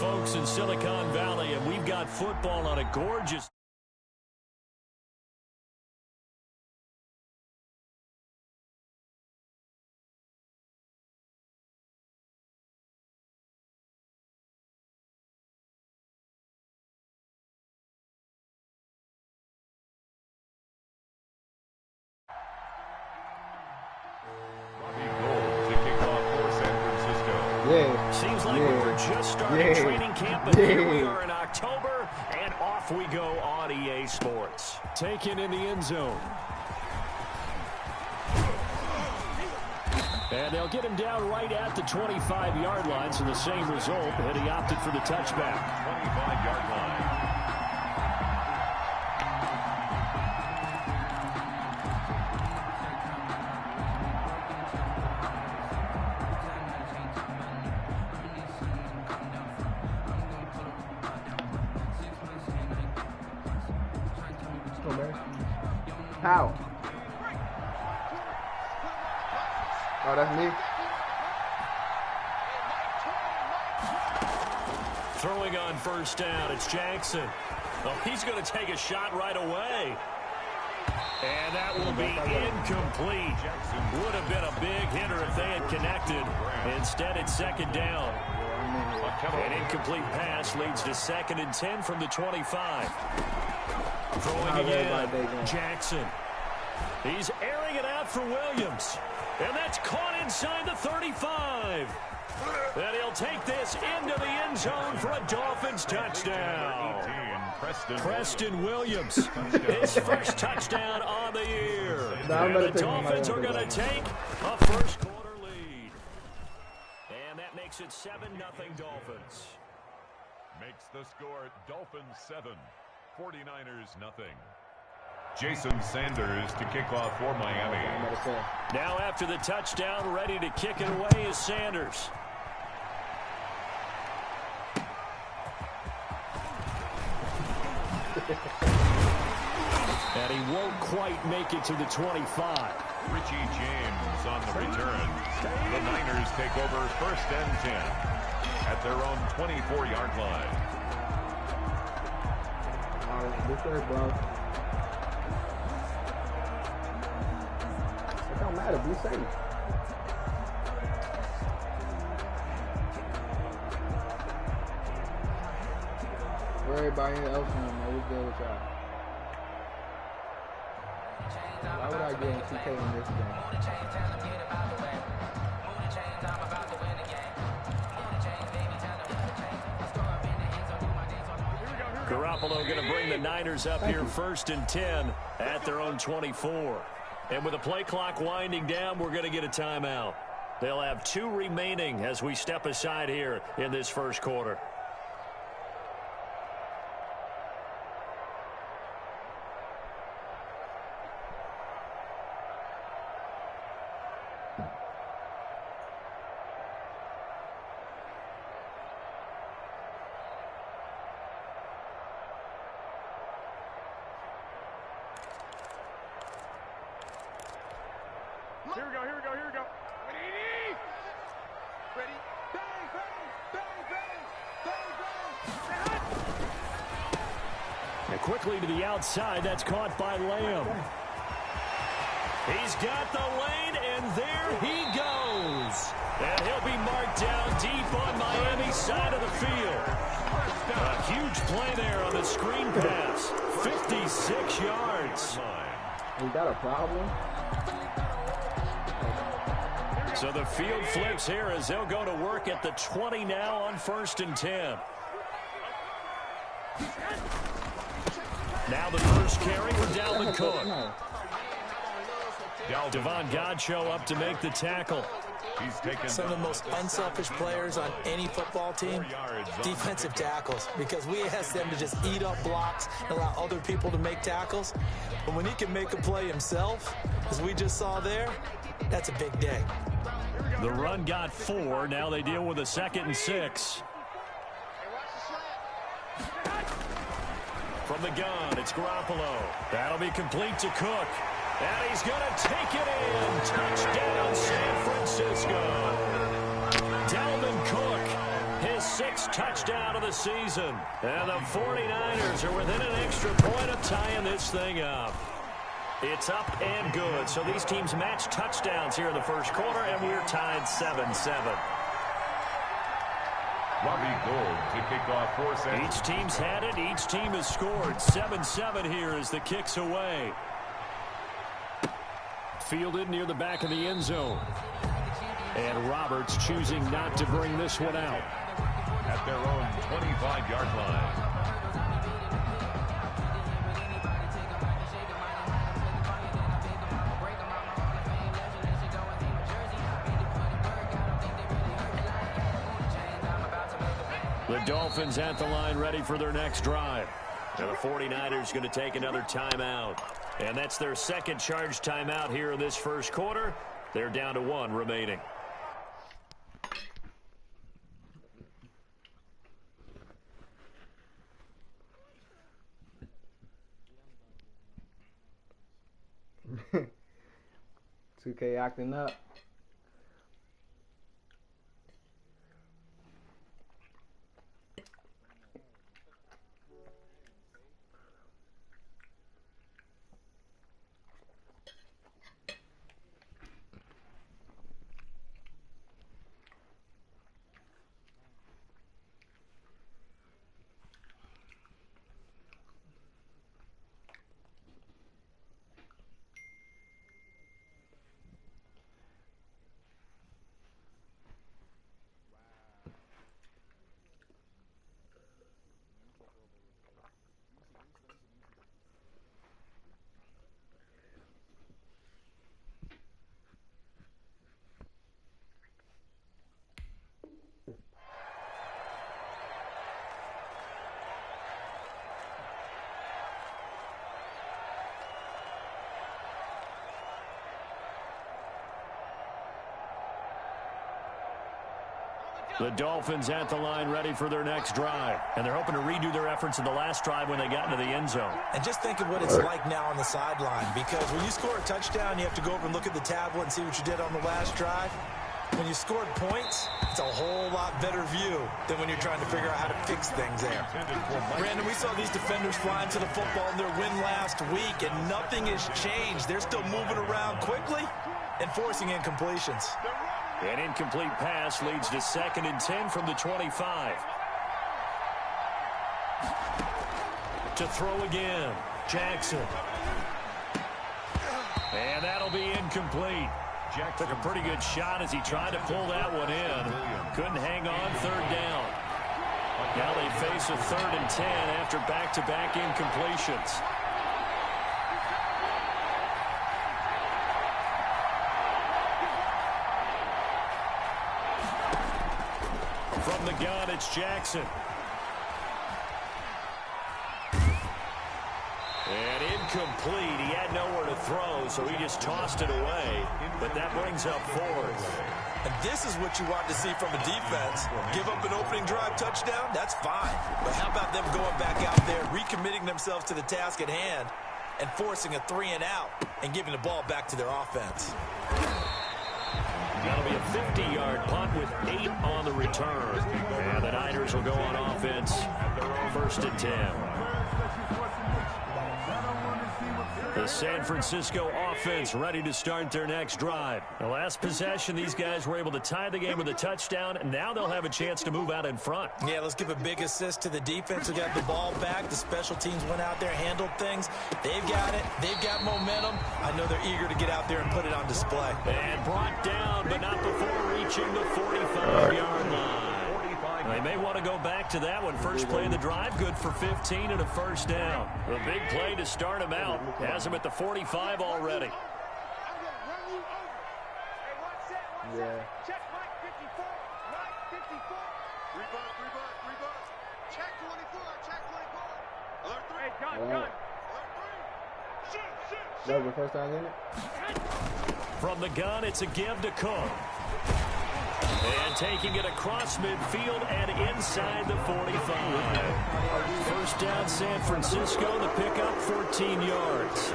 folks in Silicon Valley, and we've got football on a gorgeous... Seems like we were just starting training camp, but here we are in October, and off we go on EA Sports. Taken in the end zone. And they'll get him down right at the 25-yard line, so the same result, and he opted for the touchback. 25-yard line. How? Oh, that's me. Throwing on first down, it's Jackson. Oh, he's going to take a shot right away. And that will be incomplete. Would have been a big hitter if they had connected. Instead, it's second down. An incomplete pass leads to 2nd and 10 from the 25. Throwing again, Jackson. He's airing it out for Williams. And that's caught inside the 35. And he'll take this into the end zone for a Dolphins touchdown. Preston Williams, his first touchdown on the year. And the Dolphins are going to take a first-quarter lead. And that makes it 7-0 Dolphins. Makes the score Dolphins 7, 49ers nothing. Jason Sanders to kick off for Miami. Now after the touchdown, ready to kick it away is Sanders. And he won't quite make it to the 25. Richie James on the return. The Niners take over 1st and 10 at their own 24-yard line. This way, bro. It don't matter. Be safe. Worry about anything else, man. We're good with y'all. Why would I get in 2K in this game? Garoppolo going to bring the Niners up here 1st and 10 at their own 24. And with the play clock winding down, we're going to get a timeout. They'll have 2 remaining as we step aside here in this first quarter. Here we go. Ready? Bang, bang. And quickly to the outside, that's caught by Lamb. He's got the lane, and there he goes. And he'll be marked down deep on Miami's side of the field. A huge play there on the screen pass. 56 yards. We got a problem. So the field flips here as they'll go to work at the 20 now on 1st and 10. Now the first carry for Dalvin Cook. Devon Godchaux up to make the tackle. He's taken some of the most unselfish players on any football team, defensive tackles, because we ask them to just eat up blocks and allow other people to make tackles. But when he can make a play himself, as we just saw there, that's a big day. The run got 4. Now they deal with a 2nd and 6. From the gun, it's Garoppolo. That'll be complete to Cook. And he's going to take it in. Touchdown, San Francisco. Dalvin Cook, his 6th touchdown of the season. And the 49ers are within an extra point of tying this thing up. It's up and good. So these teams match touchdowns here in the first quarter, and we're tied 7-7. Robbie Gould to kick off for San Each team's had it. Each team has scored. 7-7 here as the kick's away. Fielded near the back of the end zone. And Roberts choosing not to bring this one out. At their own 25-yard line. The Dolphins at the line ready for their next drive. And the 49ers going to take another timeout. And that's their second charge timeout here in this first quarter. They're down to 1 remaining. $2K acting up. The Dolphins at the line ready for their next drive. And they're hoping to redo their efforts in the last drive when they got into the end zone. And just think of what it's like now on the sideline, because when you score a touchdown, you have to go over and look at the tablet and see what you did on the last drive. When you scored points, it's a whole lot better view than when you're trying to figure out how to fix things there. Brandon, we saw these defenders flying to the football in their win last week, and nothing has changed. They're still moving around quickly and forcing incompletions. An incomplete pass leads to 2nd and 10 from the 25. To throw again, Jackson. And that'll be incomplete. Jack took a pretty good shot as he tried to pull that one in. Couldn't hang on, 3rd down. Now they face a 3rd and 10 after back-to-back incompletions. From the gun, it's Jackson. And incomplete. He had nowhere to throw, so he just tossed it away. But that brings up 4th. And this is what you want to see from a defense. Give up an opening drive touchdown, that's fine. But how about them going back out there, recommitting themselves to the task at hand, and forcing a 3-and-out and giving the ball back to their offense. That'll be a 50-yard punt with 8 on the return. And the Niners will go on offense. 1st and 10. The San Francisco offense ready to start their next drive. The last possession, these guys were able to tie the game with a touchdown, and now they'll have a chance to move out in front. Yeah, let's give a big assist to the defense who got the ball back. The special teams went out there, handled things. They've got it. They've got momentum. I know they're eager to get out there and put it on display. And brought down, but not before reaching the 45-yard line. They may want to go back to that one. First play of the drive, good for 15 and a 1st down. A big play to start him out. Has him at the 45 already. Yeah. Check Mike 54. Mike 54. Rebound. Check 24. Check 24. Alert 3. Hey, gun. Alert 3. Shoot. That was the first time in it? From the gun, it's a give to Cook. And taking it across midfield and inside the 45. First down, San Francisco. The pickup, 14 yards.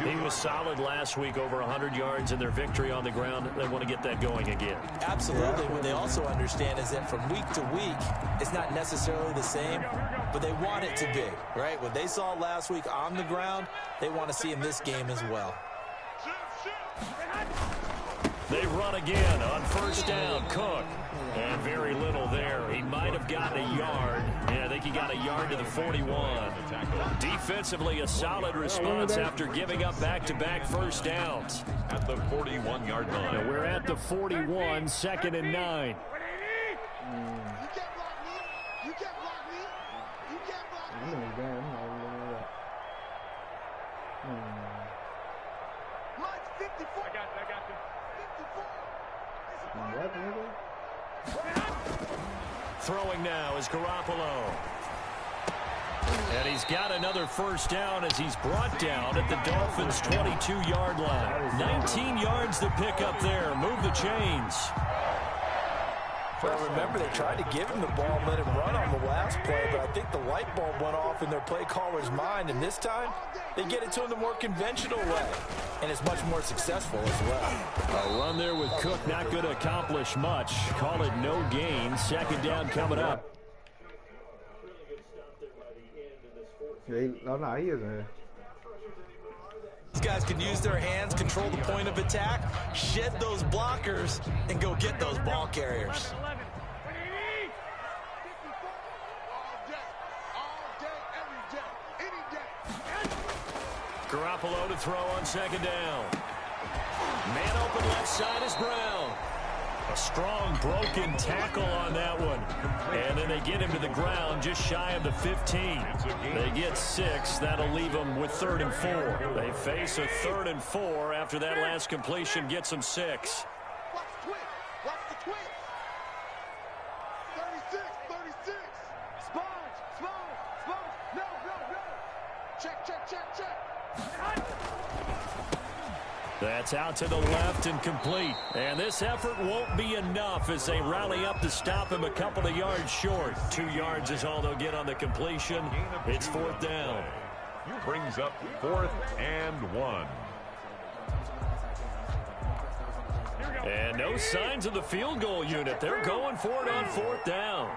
He was solid last week, over 100 yards in their victory on the ground. They want to get that going again. Absolutely. What they also understand is that from week to week, it's not necessarily the same, but they want it to be, right? What they saw last week on the ground, they want to see in this game as well. They run again on first down. Cook. And very little there. He might have gotten a yard. Yeah, I think he got a yard to the 41. Defensively, a solid response after giving up back-to-back first downs. At the 41-yard line. Now we're at the 41, 2nd and 9. You can't block me. You can't block me. You can't block me. Mine's 54. I got you. 54. Throwing now is Garoppolo. And he's got another first down as he's brought down at the Dolphins' 22-yard line. 19 yards to pick up there. Move the chains. Well, remember, they tried to give him the ball and let him run on the last play, but I think the light bulb went off in their play caller's mind, and this time they get it to him the more conventional way, and it's much more successful as well. A run there with Cook not going to accomplish much. Call it no gain. 2nd down coming up. Oh, no, he isn't. These guys can use their hands, control the point of attack, shed those blockers, and go get those ball carriers. Garoppolo to throw on 2nd down. Man open left side is Brown. A strong broken tackle on that one. And then they get him to the ground just shy of the 15. They get 6. That'll leave them with 3rd and 4. They face a 3rd and 4 after that last completion gets them 6. Watch the twist. Watch the twist. 36. Sponge. No. Check. That's out to the left and complete. And this effort won't be enough as they rally up to stop him a couple of yards short. 2 yards is all they'll get on the completion. It's 4th down. Brings up 4th and 1. And no signs of the field goal unit. They're going for it on 4th down.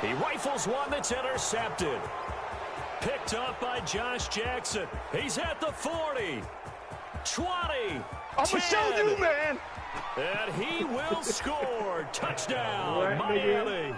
He rifles one that's intercepted. Picked up by Josh Jackson. He's at the 40. 20. I'm going to show you, man. And he will score. Touchdown, Miami.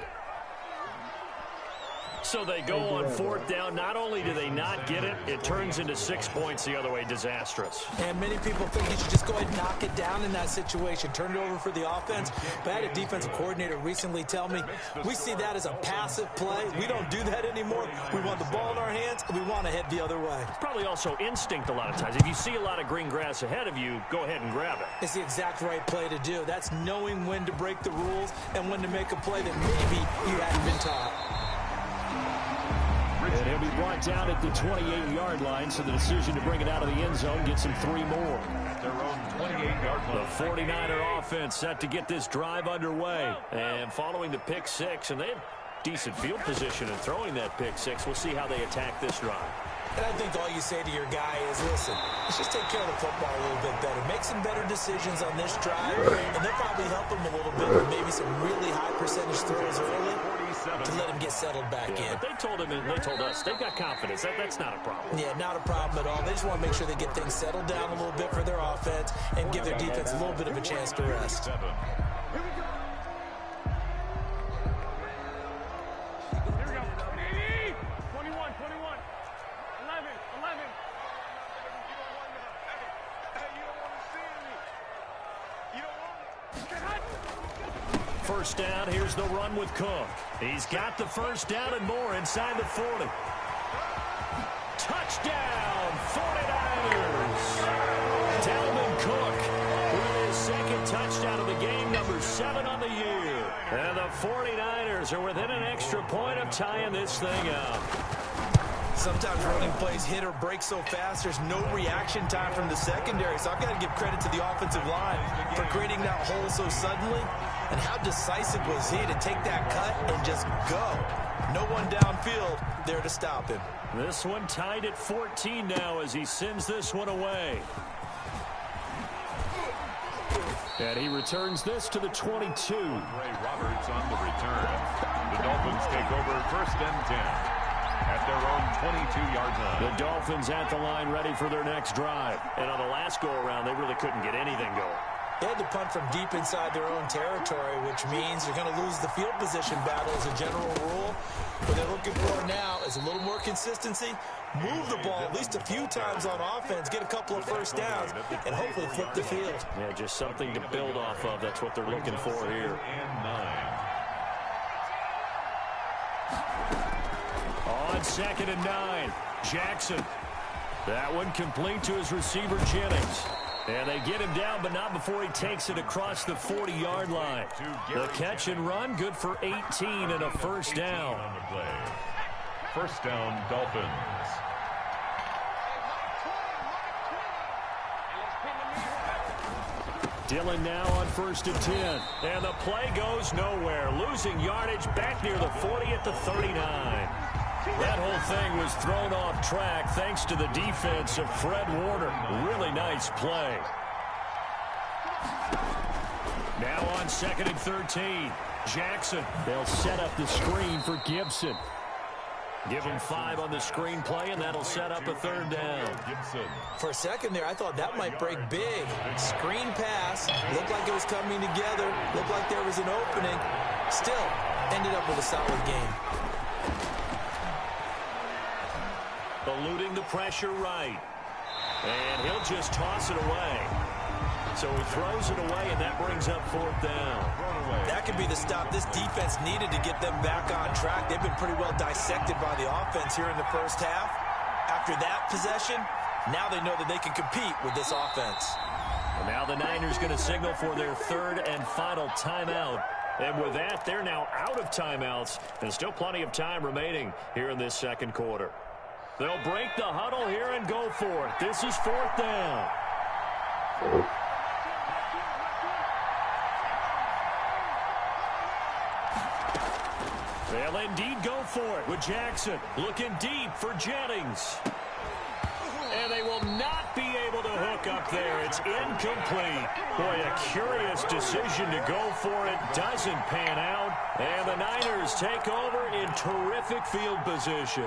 So they go on 4th down. Not only do they not get it, it turns into 6 points the other way. Disastrous. And many people think you should just go ahead and knock it down in that situation. Turn it over for the offense. But I had a defensive coordinator recently tell me, we see that as a passive play. We don't do that anymore. We want the ball in our hands, and we want to head the other way. It's probably also instinct a lot of times. If you see a lot of green grass ahead of you, go ahead and grab it. It's the exact right play to do. That's knowing when to break the rules and when to make a play that maybe you hadn't been taught. And he'll be brought down at the 28-yard line, so the decision to bring it out of the end zone gets him 3 more. Their own 28-yard line. The 49er offense set to get this drive underway. And following the pick 6, and they have decent field position in throwing that pick 6. We'll see how they attack this drive. And I think all you say to your guy is, listen, let's just take care of the football a little bit better. Make some better decisions on this drive, and they'll probably help him a little bit with maybe some really high percentage throws early to let him get settled back in. But they told him and they told us they've got confidence. That's not a problem. Yeah, not a problem at all. They just want to make sure they get things settled down a little bit for their offense and give their defense a little bit of a chance to rest. Here we go. 21. 11. First down, here's the run with Cook. He's got the first down and more inside the 40. Touchdown, 49ers. Dalvin Cook with his 2nd touchdown of the game, number 7 on the year. And the 49ers are within an extra point of tying this thing up. sometimes running plays hit or break so fast, there's no reaction time from the secondary. So I've got to give credit to the offensive line for creating that hole so suddenly. And how decisive was he to take that cut and just go? No one downfield there to stop him. This one tied at 14 now as he sends this one away. And he returns this to the 22. Ray Roberts on the return. The Dolphins take over 1st and 10 at their own 22-yard line. The Dolphins at the line ready for their next drive. And on the last go-around, they really couldn't get anything going. They had to punt from deep inside their own territory, which means you're going to lose the field position battle as a general rule. What they're looking for now is a little more consistency, move the ball at least a few times on offense, get a couple of first downs, and hopefully flip the field. Yeah, just something to build off of. That's what they're looking for here. On 2nd and 9, Jackson. That one complete to his receiver, Jennings. And they get him down, but not before he takes it across the 40-yard line. The catch and run, good for 18 and a first down. On the play. First down, Dolphins. Dillon now on 1st and 10. And the play goes nowhere. Losing yardage back near the 40 at the 39. That whole thing was thrown off track thanks to the defense of Fred Warner. Really nice play. Now on 2nd and 13. Jackson. They'll set up the screen for Gibson. Give him 5 on the screen play, and that'll set up a 3rd down. For a second there, I thought that might break big. Screen pass. Looked like it was coming together. Looked like there was an opening. Still, ended up with a solid game. Eluding the pressure right. And he'll just toss it away. So he throws it away, and that brings up 4th down. That could be the stop this defense needed to get them back on track. They've been pretty well dissected by the offense here in the first half. After that possession, now they know that they can compete with this offense. And now the Niners going to signal for their 3rd and final timeout. And with that, they're now out of timeouts, and still plenty of time remaining here in this 2nd quarter. They'll break the huddle here and go for it. This is 4th down. They'll indeed go for it with Jackson. Looking deep for Jennings. And they will not be able to hook up there. It's incomplete. Boy, a curious decision to go for it. Doesn't pan out. And the Niners take over in terrific field position.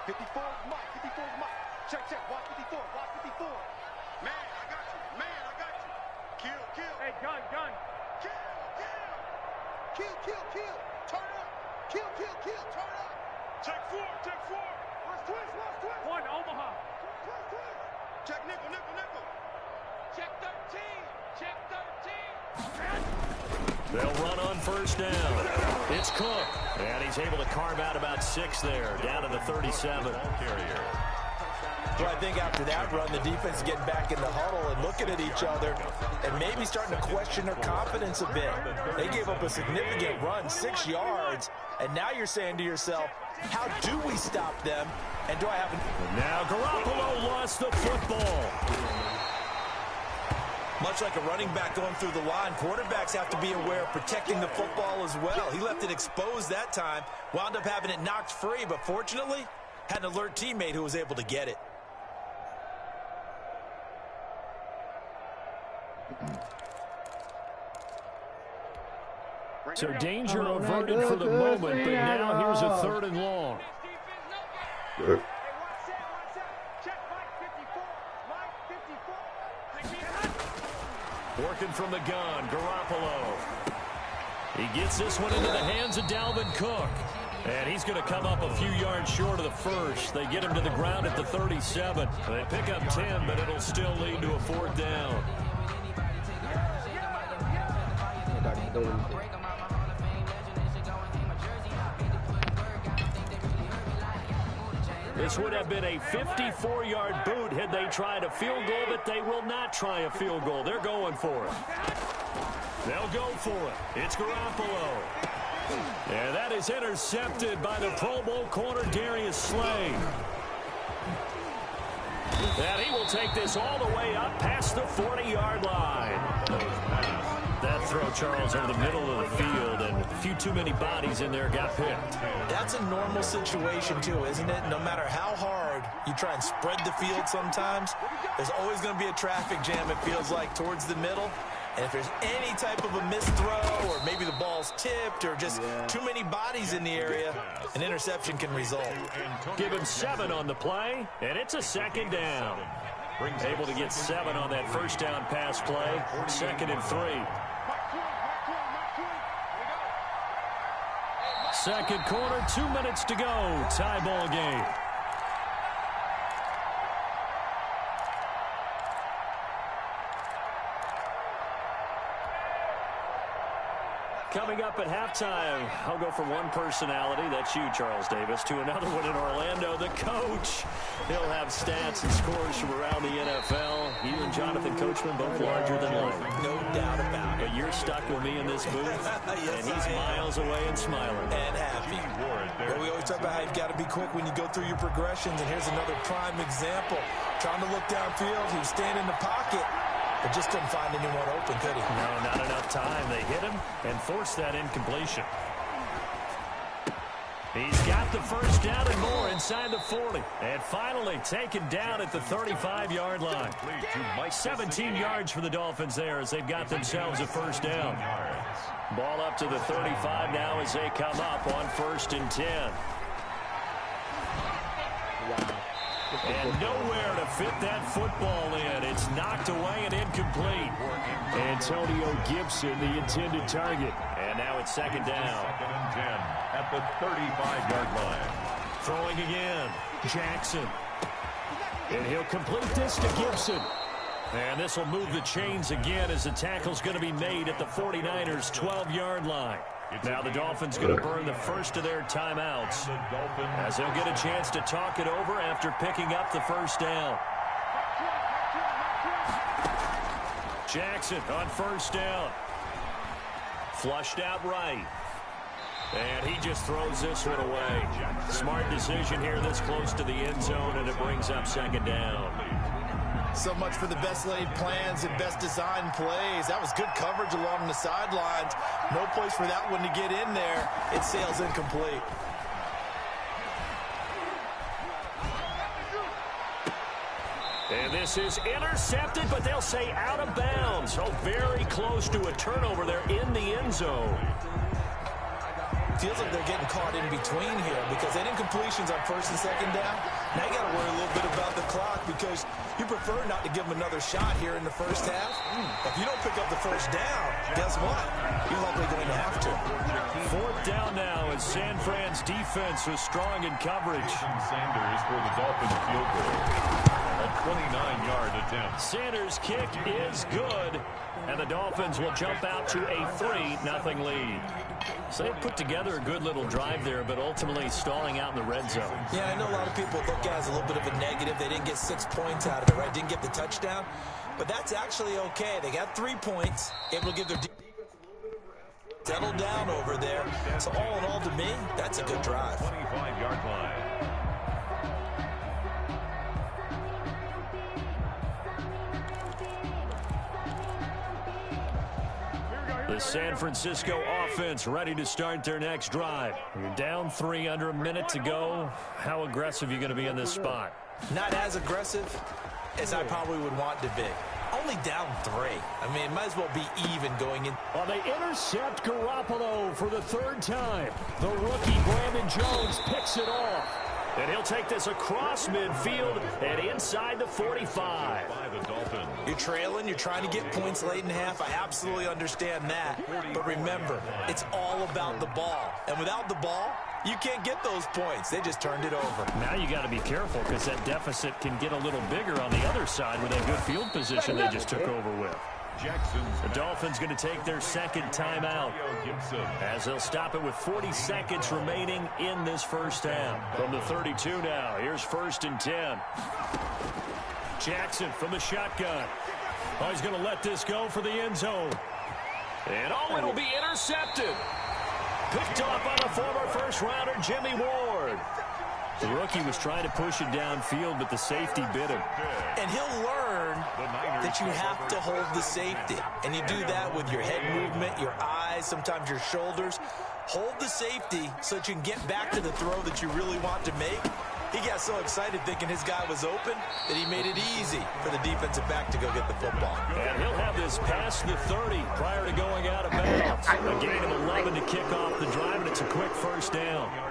54 Mike, 54 Mike. Check, watch 54, watch 54. Man, I got you. Man, I got you. Kill. Hey, gun. Kill. Turn up. Kill, turn up. Check 4. Watch twist. One, Omaha. Twist. Check nickel. Check 13. They'll run on 1st down. It's Cook. And he's able to carve out about 6 there, down to the 37. Well, I think after that run, the defense is getting back in the huddle and looking at each other and maybe starting to question their confidence a bit. They gave up a significant run, 6 yards, and now you're saying to yourself, how do we stop them? And do I have Now Garoppolo lost the football. Much like a running back going through the line, quarterbacks have to be aware of protecting the football as well. He left it exposed that time, wound up having it knocked free, but fortunately, had an alert teammate who was able to get it. So danger averted for the moment, but now here's a 3rd and long. Working from the gun, Garoppolo. He gets this one into the hands of Dalvin Cook. And he's going to come up a few yards short of the first. They get him to the ground at the 37. They pick up 10, but it'll still lead to a 4th down. This would have been a 54-yard boot had they tried a field goal, but they will not try a field goal. They're going for it. They'll go for it. It's Garoppolo. And that is intercepted by the Pro Bowl corner, Darius Slay. And he will take this all the way up past the 40-yard line. That throw, Charles, over the middle of the field, and a few too many bodies in there got picked. That's a normal situation, too, isn't it? No matter how hard you try and spread the field sometimes, there's always going to be a traffic jam, it feels like, towards the middle. And if there's any type of a missed throw, or maybe the ball's tipped, or just too many bodies in the area, an interception can result. Give him 7 on the play, and it's a second down. Able to get 7 on that first down pass play. 2nd and 3. Second quarter, 2 minutes to go. Tie ball game. Coming up at halftime, I'll go from one personality, that's you, Charles Davis, to another one in Orlando, the coach. He'll have stats and scores from around the NFL. You and Jonathan Coachman, both larger than life. No doubt about it. But you're stuck with me in this booth, yes, and he's miles away and smiling. And happy. Well, we always talk about how you've got to be quick when you go through your progressions, and here's another prime example. Trying to look downfield, he was standing in the pocket, but just couldn't find anyone open, could he? No, not enough time. They hit him and forced that incompletion. He's got the first down and more inside the 40. And finally taken down at the 35-yard line. 17 yards for the Dolphins there as they've got themselves a first down. Ball up to the 35 now as they come up on 1st and 10. And nowhere to fit that football in. It's knocked away and incomplete. Antonio Gibson, the intended target. And now it's 2nd down. 2nd and 10 at the 35-yard line. Throwing again. Jackson. And he'll complete this to Gibson. And this will move the chains again as the tackle's going to be made at the 49ers' 12-yard line. Now the Dolphins going to burn the first of their timeouts as they'll get a chance to talk it over after picking up the first down. Jackson on 1st down. Flushed out right. And he just throws this one away. Smart decision here this close to the end zone, and it brings up 2nd down. So much for the best laid plans and best designed plays. That was good coverage along the sidelines. No place for that one to get in there. It sails incomplete. And this is intercepted, but they'll say out of bounds. So very close to a turnover there in the end zone. Feels like they're getting caught in between here because they didn't completions on 1st and 2nd down. Now you got to worry a little bit about the clock because you prefer not to give them another shot here in the first half. If you don't pick up the first down, guess what? You're likely going to have to. 4th down now as San Fran's defense was strong in coverage. Sanders for the Dolphins field goal. A 29-yard attempt. Sanders' kick is good, and the Dolphins will jump out to a 3-0 lead. So they put together a good little drive there, but ultimately stalling out in the red zone. Yeah, I know a lot of people look at it as a little bit of a negative. They didn't get 6 points out of it, right? Didn't get the touchdown. But that's actually okay. They got 3 points. Able to give their defense a little bit of rest. Settle down over there. So all in all, to me, that's a good drive. 25-yard line. The San Francisco offense ready to start their next drive. You're down 3, under a minute to go. How aggressive are you going to be in this spot? Not as aggressive as I probably would want to be. Only down 3. I mean, it might as well be even going in. Well, they intercept Garoppolo for the 3rd time. The rookie Brandon Jones picks it off. And he'll take this across midfield and inside the 45. You're trailing. You're trying to get points late in half. I absolutely understand that. But remember, it's all about the ball. And without the ball, you can't get those points. They just turned it over. Now you got to be careful because that deficit can get a little bigger on the other side with that good field position they just took over with. The Dolphins going to take their 2nd timeout as they'll stop it with 40 seconds remaining in this first half. From the 32 now, here's 1st and 10. Jackson from the shotgun. Oh, he's going to let this go for the end zone. And it'll be intercepted. Picked off by the former first-rounder, Jimmy Ward. The rookie was trying to push it downfield, but the safety bit him. And he'll learn that you have to hold the safety. And you do that with your head movement, your eyes, sometimes your shoulders. Hold the safety so that you can get back to the throw that you really want to make. He got so excited thinking his guy was open that he made it easy for the defensive back to go get the football. And he'll have this past the 30 prior to going out of bounds. A gain of 11 to kick off the drive, and it's a quick first down. Here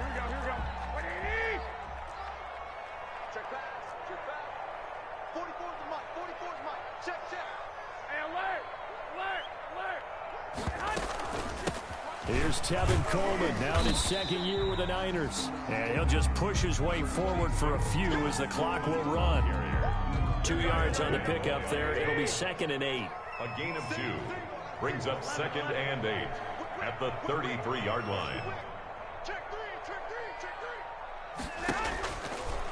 we go. What do you need? Check back. 44's the mic. 44's mic. Check. Hey, alert. Here's Tevin Coleman, now in his second year with the Niners. And he'll just push his way forward for a few as the clock will run. 2 yards on the pickup there. It'll be 2nd and 8. A gain of 2 brings up 2nd and 8 at the 33-yard line. Check three.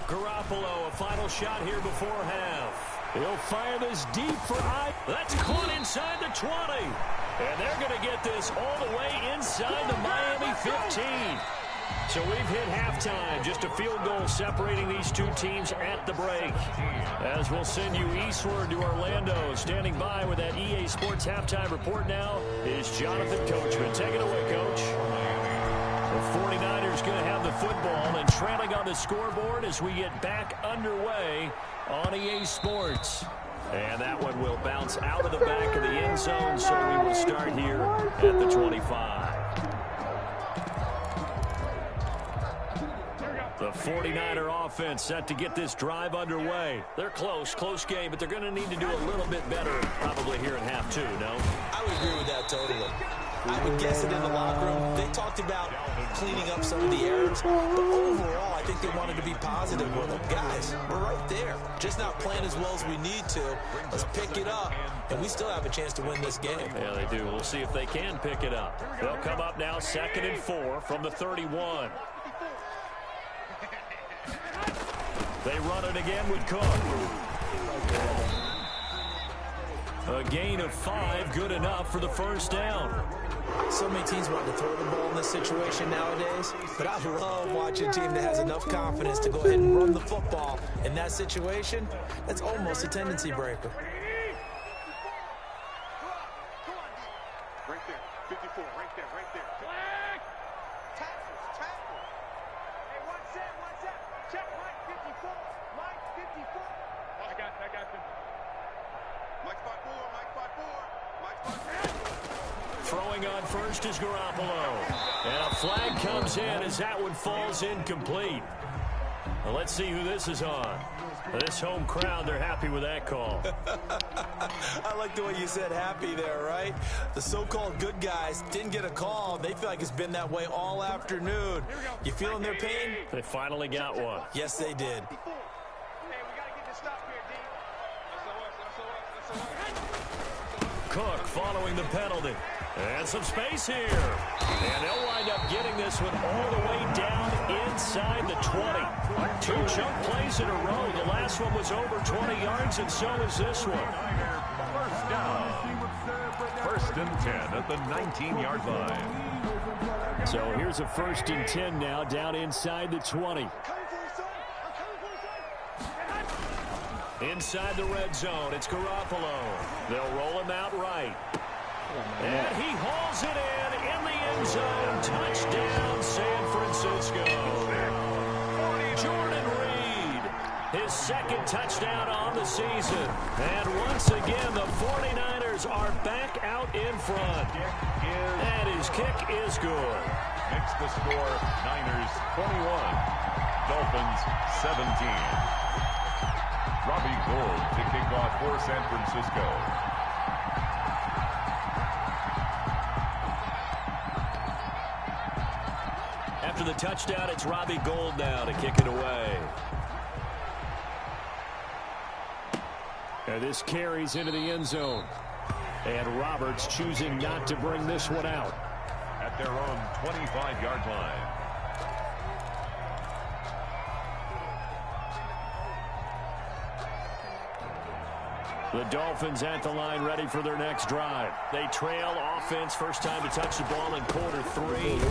Garoppolo, a final shot here before half. He'll fire this deep for I. That's caught inside the 20. And they're going to get this all the way inside the Miami 15. So we've hit halftime. Just a field goal separating these two teams at the break. As we'll send you eastward to Orlando. Standing by with that EA Sports halftime report now is Jonathan Coachman. Take it away, Coach. The 49ers going to have the football and trailing on the scoreboard as we get back underway on EA Sports. And that one will bounce out of the back of the end zone, so we will start here at the 25. The 49er offense set to get this drive underway. They're close game, but they're going to need to do a little bit better probably here in half 2, no? I would agree with that totally. I would guess it in the locker room. They talked about cleaning up some of the errors, but overall, I think they wanted to be positive with them. Guys, we're right there. Just not playing as well as we need to. Let's pick it up, and we still have a chance to win this game. Yeah, they do. We'll see if they can pick it up. They'll come up now 2nd and 4 from the 31. They run it again with Cook. A gain of 5, good enough for the first down. So many teams want to throw the ball in this situation nowadays, but I love watching a team that has enough confidence to go ahead and run the football. In that situation, that's almost a tendency breaker. Right there. 54. Right there. Flag. Tackle. Hey, what's that? Check Mike 54. Mike 54. I got them. Mike 5-4. Throwing on first is Garoppolo. And a flag comes in as that one falls incomplete. Well, let's see who this is on. This home crowd, they're happy with that call. I like the way you said happy there, right? The so-called good guys didn't get a call. They feel like it's been that way all afternoon. You feeling their pain? They finally got one. Yes, they did. Hey, we got to get this stop here, D. SOS. Cook following the penalty. And some space here. And they'll wind up getting this one all the way down inside the 20. 2 chunk plays in a row. The last one was over 20 yards, and so is this one. First down. 1st and 10 at the 19-yard line. So here's a 1st and 10 now down inside the 20. Inside the red zone, it's Garoppolo. They'll roll him out right. And he hauls it in the end zone. Touchdown, San Francisco. Jordan Reed, his 2nd touchdown on the season. And once again, the 49ers are back out in front. And his kick is good. Makes the score Niners 21, Dolphins 17. Robbie Gould to kick off for San Francisco. After the touchdown, it's Robbie Gould now to kick it away. And this carries into the end zone. And Roberts choosing not to bring this one out. At their own 25-yard line. The Dolphins at the line ready for their next drive. They trail offense first time to touch the ball in quarter 3,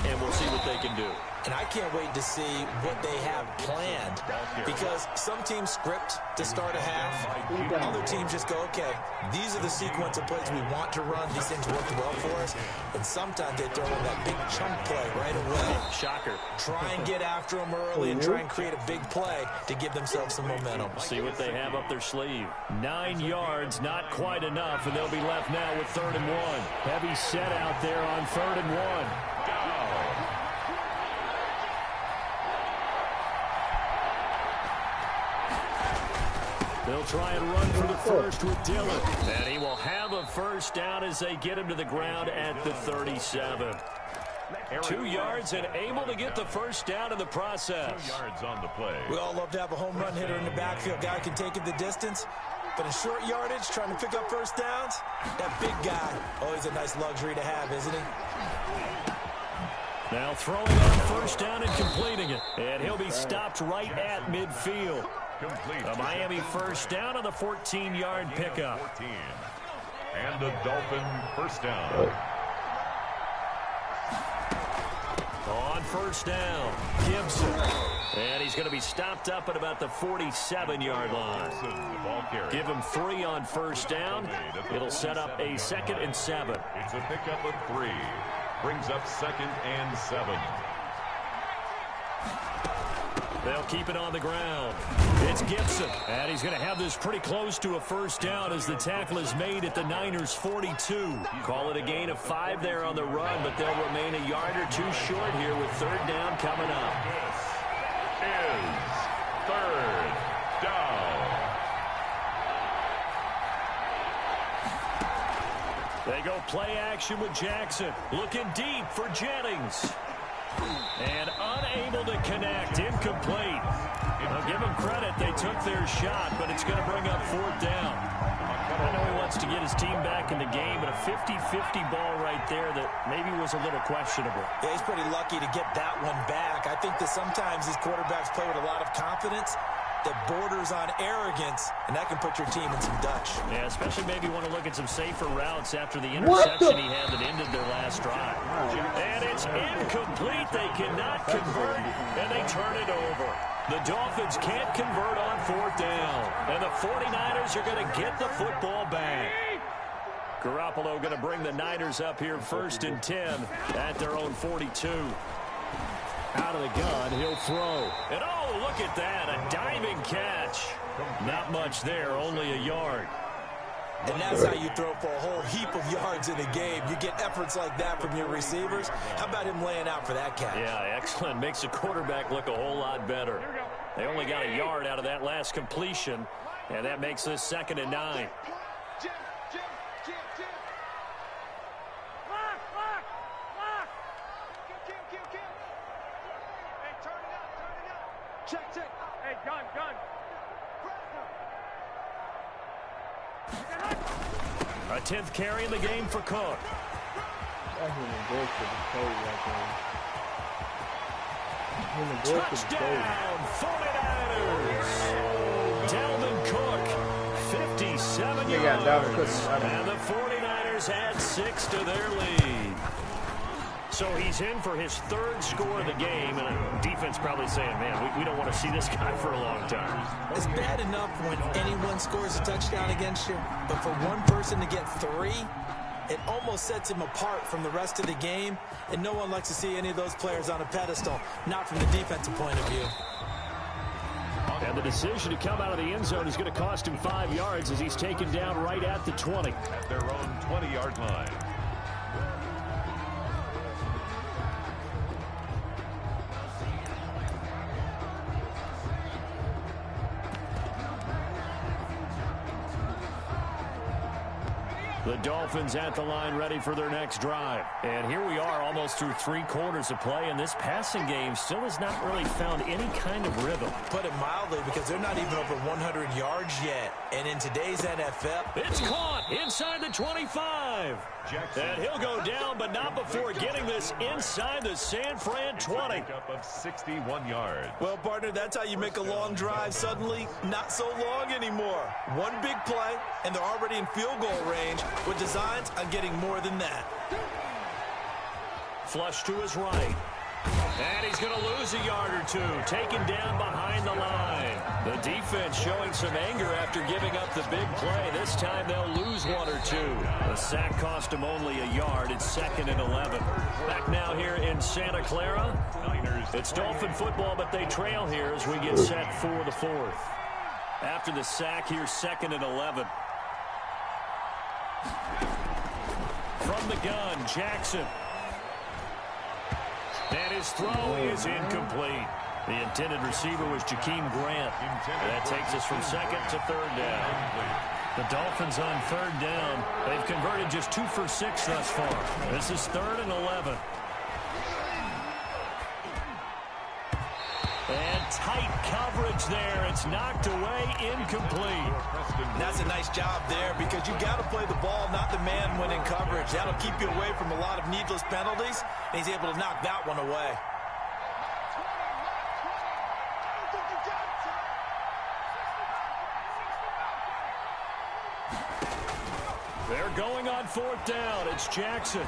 and we'll see what they can do. And I can't wait to see what they have planned, because some teams script to start a half. Other teams just go, okay, these are the sequence of plays we want to run. These things worked well for us. And sometimes they throw in that big chunk play right away. Shocker. Try and get after them early and try and create a big play to give themselves some momentum. See what they have up their sleeve. 9 yards, not quite enough, and they'll be left now with 3rd and 1. Heavy set out there on 3rd and 1. They'll try and run for the first with Dillon. And he will have a first down as they get him to the ground at the 37. 2 yards and able to get the first down in the process. 2 yards on the play. We all love to have a home run hitter in the backfield. Guy can take it the distance. But in short yardage, trying to pick up first downs, that big guy, always a nice luxury to have, isn't he? Now throwing on first down and completing it. And he'll be stopped right at midfield. A Miami first down on the 14-yard pickup. 14. And the Dolphin first down. On first down, Gibson. And he's going to be stopped up at about the 47-yard line. Give him 3 on first down. It'll set up a 2nd and 7. It's a pickup of 3. Brings up 2nd and 7. They'll keep it on the ground. It's Gibson. And he's going to have this pretty close to a first down as the tackle is made at the Niners' 42. Call it a gain of 5 there on the run, but they'll remain a yard or 2 short here with 3rd down coming up. This is 3rd down. They go play action with Jackson. Looking deep for Jennings. And unable to connect. Incomplete. I'll give them credit. They took their shot, but it's going to bring up 4th down. I know he wants to get his team back in the game, but a 50-50 ball right there that maybe was a little questionable. Yeah, he's pretty lucky to get that one back. I think that sometimes these quarterbacks play with a lot of confidence that borders on arrogance, and that can put your team in some Dutch. Yeah, especially maybe want to look at some safer routes after the interception he had that ended their last drive. And it's incomplete. They cannot convert, and they turn it over. The Dolphins can't convert on 4th down, and the 49ers are going to get the football back. Garoppolo going to bring the Niners up here 1st and 10 at their own 42. Out of the gun, he'll throw. And oh, look at that, a diving catch. Not much there, only a yard. And that's how you throw for a whole heap of yards in a game. You get efforts like that from your receivers. How about him laying out for that catch? Yeah, excellent. Makes the quarterback look a whole lot better. They only got a yard out of that last completion, and that makes this 2nd and 9. Check. Hey, gun. A 10th carry in the game for Cook. Touchdown, 49ers. Dalvin Cook, 57 yards. And the 49ers add 6 to their lead. So he's in for his 3rd score of the game, and the defense probably saying, man, we don't want to see this guy for a long time. It's bad enough when anyone scores a touchdown against you, but for one person to get 3, it almost sets him apart from the rest of the game, and no one likes to see any of those players on a pedestal, not from the defensive point of view. And the decision to come out of the end zone is going to cost him 5 yards as he's taken down right at the 20. At their own 20-yard line. The Dolphins at the line ready for their next drive. And here we are almost through 3 quarters of play, and this passing game still has not really found any kind of rhythm. Put it mildly, because they're not even over 100 yards yet. And in today's NFL... It's caught inside the 25. And he'll go down, but not before getting this inside the San Fran 20. Up of 61 yards. Well, partner, that's how you make a long drive suddenly not so long anymore. One big play, and they're already in field goal range with designs on getting more than that. Flush to his right. And he's going to lose a yard or two, taken down behind the line. The defense showing some anger after giving up the big play. This time they'll lose 1 or 2. The sack cost him only a yard. It's 2nd and 11. Back now here in Santa Clara. It's Dolphin football, but they trail here as we get set for the 4th. After the sack, here's 2nd and 11. From the gun, Jackson. And his throw is incomplete. The intended receiver was Jakeem Grant. That takes us from 2nd to 3rd down. The Dolphins on 3rd down. They've converted just 2 for 6 thus far. This is 3rd and 11. And tight coverage there. It's knocked away, incomplete. That's a nice job there, because you got to play the ball, not the man when in coverage. That'll keep you away from a lot of needless penalties, and he's able to knock that one away. They're going on 4th down. It's Jackson.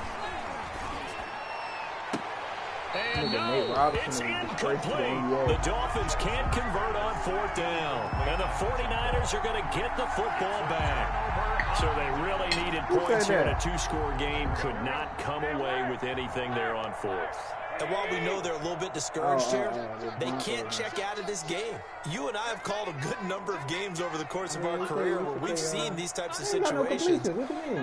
And no, it's incomplete. The Dolphins can't convert on 4th down. And the 49ers are going to get the football back. So they really needed points here in a 2-score game. Could not come away with anything there on 4th. And while we know they're a little bit discouraged here, they can't check out of this game. You and I have called a good number of games over the course of our career where we've seen these types of situations.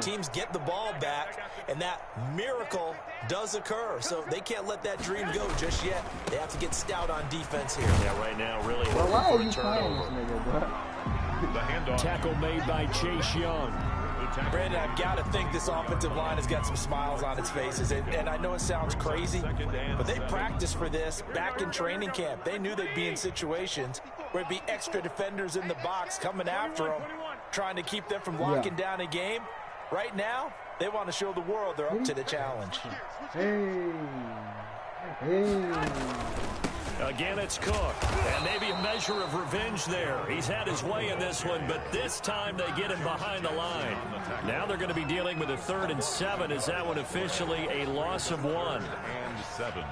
Teams get the ball back, and that miracle does occur. So they can't let that dream go just yet. They have to get stout on defense here. Yeah, right now, really hoping for a turnover. The handoff. Tackle made by Chase Young. Brandon, I've got to think this offensive line has got some smiles on its faces. And I know it sounds crazy, but they practiced for this back in training camp. They knew they'd be in situations where it'd be extra defenders in the box coming after them, trying to keep them from locking down a game. Right now, they want to show the world they're up to the challenge. Again, it's Cook. And maybe a measure of revenge there. He's had his way in this one, but this time they get him behind the line. Now they're going to be dealing with a 3rd and 7. Is that one officially a loss of 1? And 7.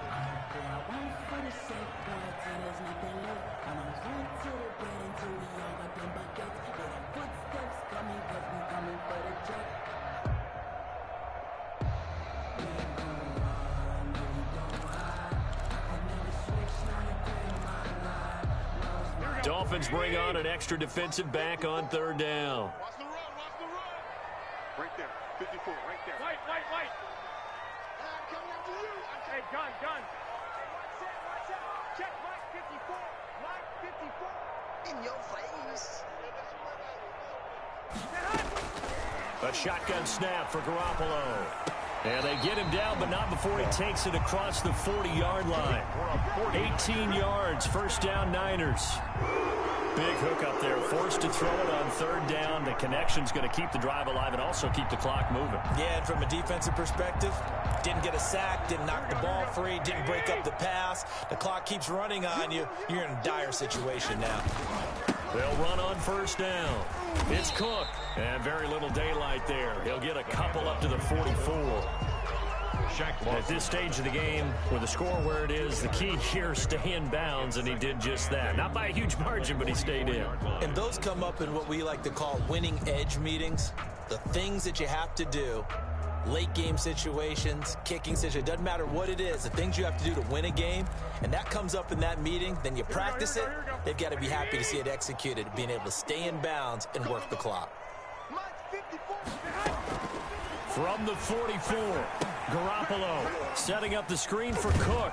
Dolphins bring on an extra defensive back on 3rd down. Watch the run, watch the run. Right there, 54, right there. Light. I'm coming after you. Hey, gun. Watch out. Check Mike 54. Mike 54. In your face. A shotgun snap for Garoppolo. And they get him down, but not before he takes it across the 40-yard line. 18 yards, 1st down Niners. Big hook up there, forced to throw it on 3rd down. The connection's going to keep the drive alive and also keep the clock moving. Yeah, and from a defensive perspective, didn't get a sack, didn't knock the ball free, didn't break up the pass. The clock keeps running on you. You're in a dire situation now. They'll run on 1st down. It's Cook. And very little daylight there. He'll get a couple up to the 44. At this stage of the game, with the score where it is, the key here is stay in bounds, and he did just that. Not by a huge margin, but he stayed in. And those come up in what we like to call winning edge meetings. The things that you have to do, late game situations, kicking situations, doesn't matter what it is, the things you have to do to win a game, and that comes up in that meeting, then you practice it, they've got to be happy to see it executed, being able to stay in bounds and work the clock. From the 44, Garoppolo setting up the screen for Cook.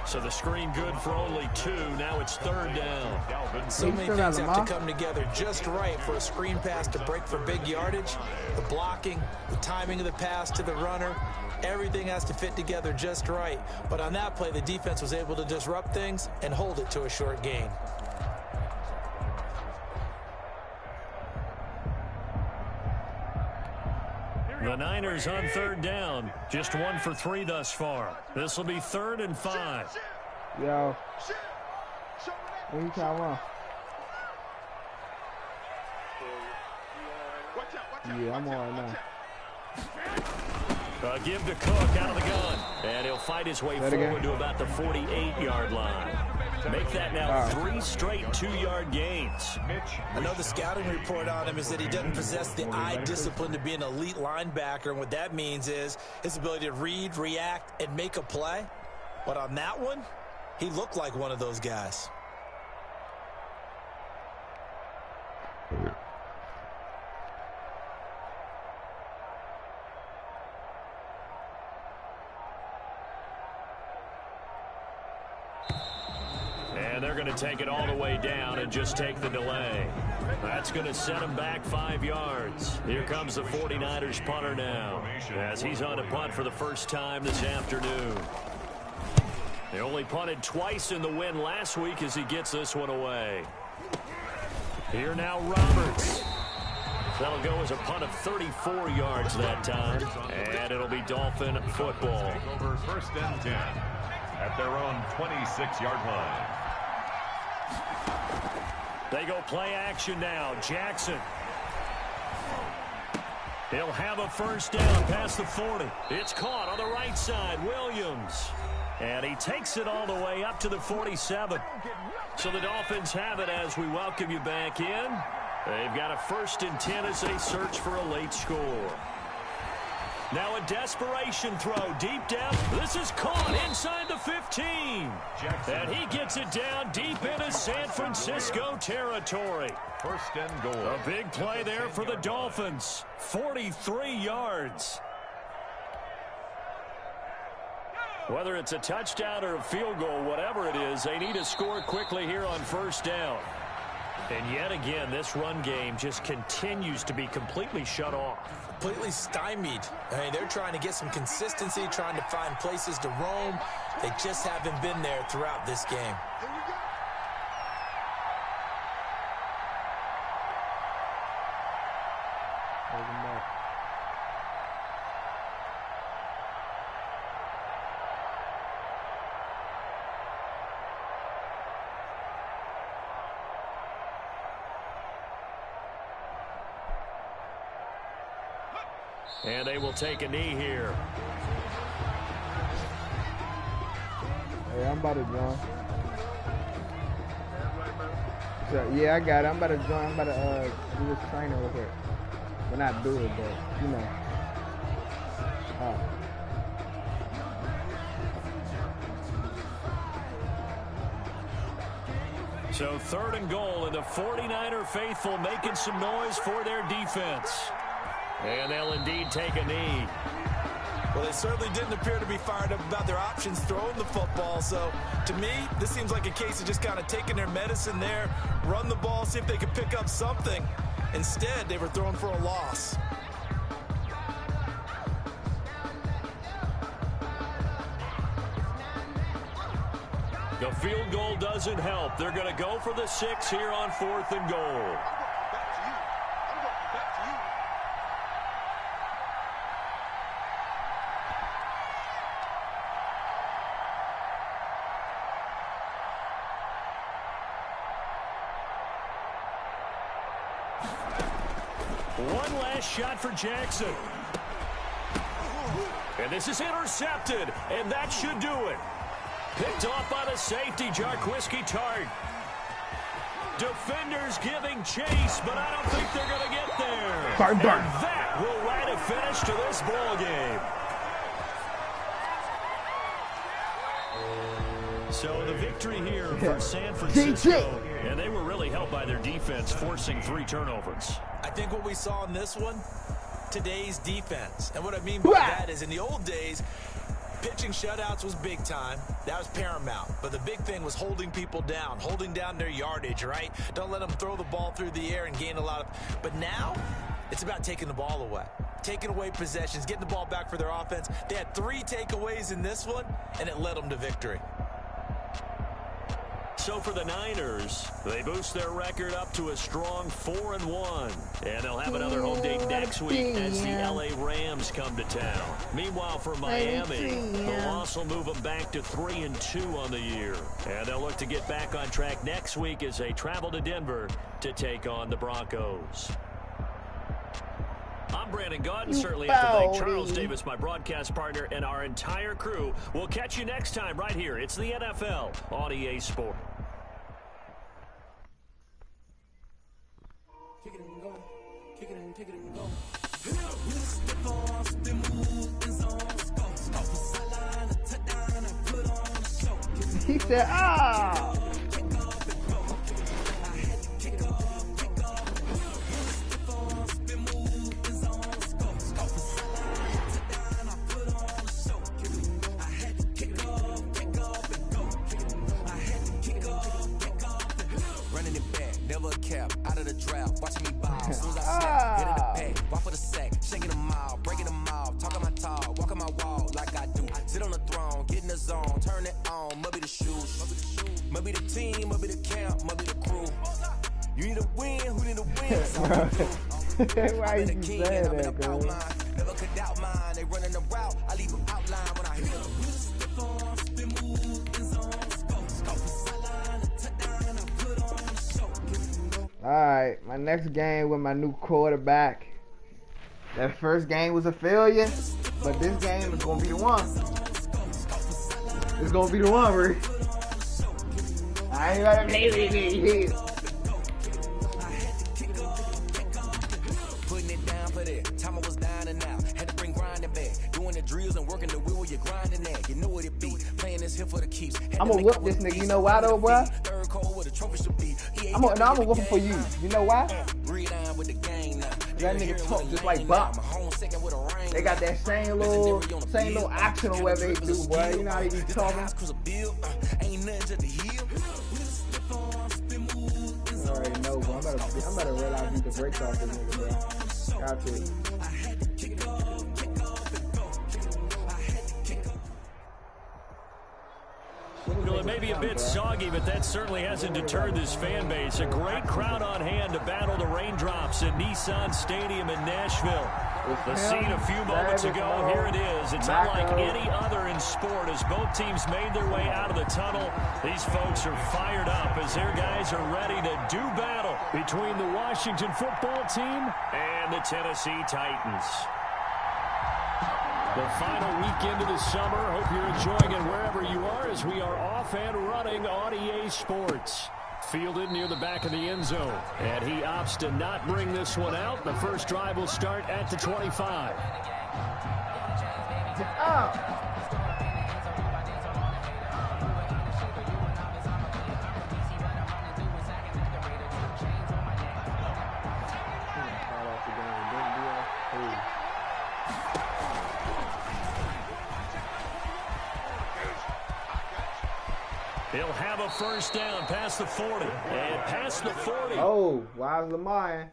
So the screen good for only 2. Now it's 3rd down. So many things have to come together just right for a screen pass to break for big yardage. The blocking, the timing of the pass to the runner, everything has to fit together just right. But on that play, the defense was able to disrupt things and hold it to a short gain. The Niners on 3rd down. Just 1 for 3 thus far. This will be 3rd and 5. Yo. What you trying to run? Yeah, I'm on right now. Give to Cook out of the gun. And he'll fight his way forward to about the 48-yard line. Make that now 3 straight 2-yard gains. I know the scouting report on him is that he doesn't possess the eye discipline to be an elite linebacker. And what that means is his ability to read, react, and make a play. But on that one, he looked like one of those guys. And they're going to take it all the way down and just take the delay. That's going to set him back 5 yards. Here comes the 49ers punter now, as he's on a punt for the first time this afternoon. They only punted twice in the win last week as he gets this one away. Here now Roberts. That'll go as a punt of 34 yards that time. And it'll be Dolphin football. Over 1st and 10 at their own 26-yard line. They go play action now. Jackson. He'll have a first down past the 40. It's caught on the right side. Williams. And he takes it all the way up to the 47. So the Dolphins have it as we welcome you back in. They've got a 1st and 10 as they search for a late score. Now a desperation throw deep down. This is caught inside the 15. And he gets it down deep into San Francisco territory. 1st and goal. A big play there for the Dolphins. 43 yards. Whether it's a touchdown or a field goal, whatever it is, they need to score quickly here on 1st down. And yet again, this run game just continues to be completely shut off. Completely stymied. I mean, they're trying to get some consistency, trying to find places to roam. They just haven't been there throughout this game. And they will take a knee here. Hey, I'm about to join. So, yeah, I got it. I'm about to join. I'm about to do this training real quick. Well, not do it, but, you know. So 3rd and goal, and the 49er faithful making some noise for their defense. And they'll indeed take a knee. Well, they certainly didn't appear to be fired up about their options throwing the football. So, to me, this seems like a case of just kind of taking their medicine there, run the ball, see if they could pick up something. Instead, they were throwing for a loss. The field goal doesn't help. They're going to go for the 6 here on 4th and goal. One last shot for Jackson. And this is intercepted, and that should do it. Picked off by the safety, Jarquiski Tart. Defenders giving chase, but I don't think they're going to get there. Burn. And that will write a finish to this ball game. So the victory here for San Francisco, and they were really helped by their defense forcing 3 turnovers. I think what we saw in this one, today's defense. And what I mean by that is in the old days, Pitching shutouts was big time. That was paramount. But the big thing was holding people down, holding down their yardage, right? Don't let them throw the ball through the air and gain a lot of... But now, it's about taking the ball away. Taking away possessions, getting the ball back for their offense. They had 3 takeaways in this one, and it led them to victory. So for the Niners, they boost their record up to a strong 4-1. And they'll have another home date next week as the LA Rams come to town. Meanwhile, for Miami, the loss will move them back to 3-2 on the year. And they'll look to get back on track next week as they travel to Denver to take on the Broncos. I'm Brandon Gaunt, and certainly have to thank Charles Davis, my broadcast partner, and our entire crew. We'll catch you next time right here. It's the NFL on EA Sport. He said, ah! Running it back, never a cap, out of the draft, watching me ball. As soon as I snap, hit in the back, walk for the sack, shaking them all, breaking them all, talking my talk, walking my wall like I do. Sit on the throne, get in the zone, turn it on, must be the shoes, must be the team, must be the camp, must be the crew. You need a win, who need a win? Why you saying that, girl? Never could doubt mine, they running the route, I leave them outline when I hit them. Alright, my next game with my new quarterback. That first game was a failure, but this game is going to be the one. It's going to be the one, Rick. I ain't gonna play with it. Putting it down for that. Time I was down and out. Had to bring grinding back. Doing the drills and working the wheel, you're grinding that. You know what it be. Playing this here for the keeps. I'm gonna whoop this nigga. You know why though, bro? I'm gonna whoop him for you. You know why? That nigga talk just like Bob. They got that same little action or whatever they do, boy. You know how they be talking. You already know, bro. I'm about to realize beat the brakes off this nigga, bro. Got to. Well, it may be a bit soggy, but that certainly hasn't deterred this fan base. A great crowd on hand to battle the raindrops at Nissan Stadium in Nashville. The scene a few moments ago, here it is. It's unlike any other in sport as both teams made their way out of the tunnel. These folks are fired up as their guys are ready to do battle between the Washington football team and the Tennessee Titans. The final weekend of the summer. Hope you're enjoying it wherever you are as we are off and running on EA Sports. Fielded near the back of the end zone. And he opts to not bring this one out. The first drive will start at the 25. He'll have a first down past the 40. And past the 40. Oh, why's Lamar?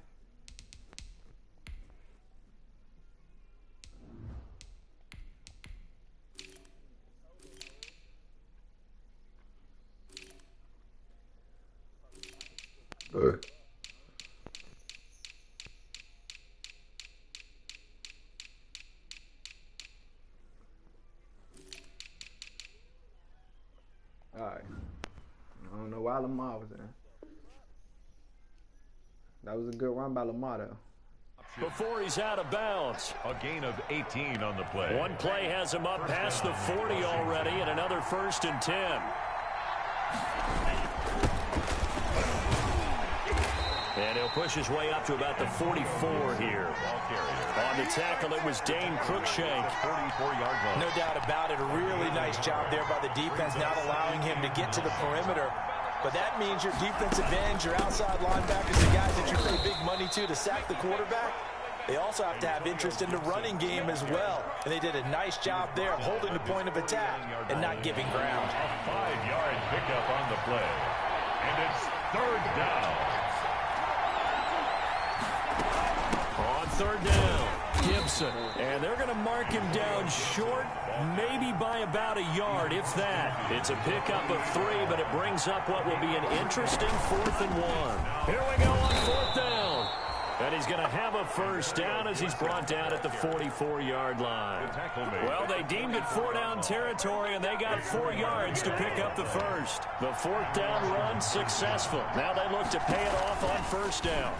Good. Alright. I don't know why Lamar was in. That was a good run by Lamar, though. Before he's out of bounds. A gain of 18 on the play. One play has him up past the 40 already, and another 1st and 10. And he'll push his way up to about the 44 here. On the tackle, it was Dane Cruikshank. 44-yard line. No doubt about it. A really nice job there by the defense, not allowing him to get to the perimeter. But that means your defensive ends, your outside linebackers, the guys that you pay big money to sack the quarterback, They also have to have interest in the running game as well. And they did a nice job there of holding the point of attack and not giving ground. A 5-yard pickup on the play. And it's third down. On third down, Gibson. And they're going to mark him down short, maybe by about a yard, if that. It's a pickup of 3, but it brings up what will be an interesting 4th and 1. Here we go on 4th down. And he's going to have a first down as he's brought down at the 44-yard line. Well, they deemed it 4-down territory, and they got 4 yards to pick up the first. The 4th down run successful. Now they look to pay it off on first down.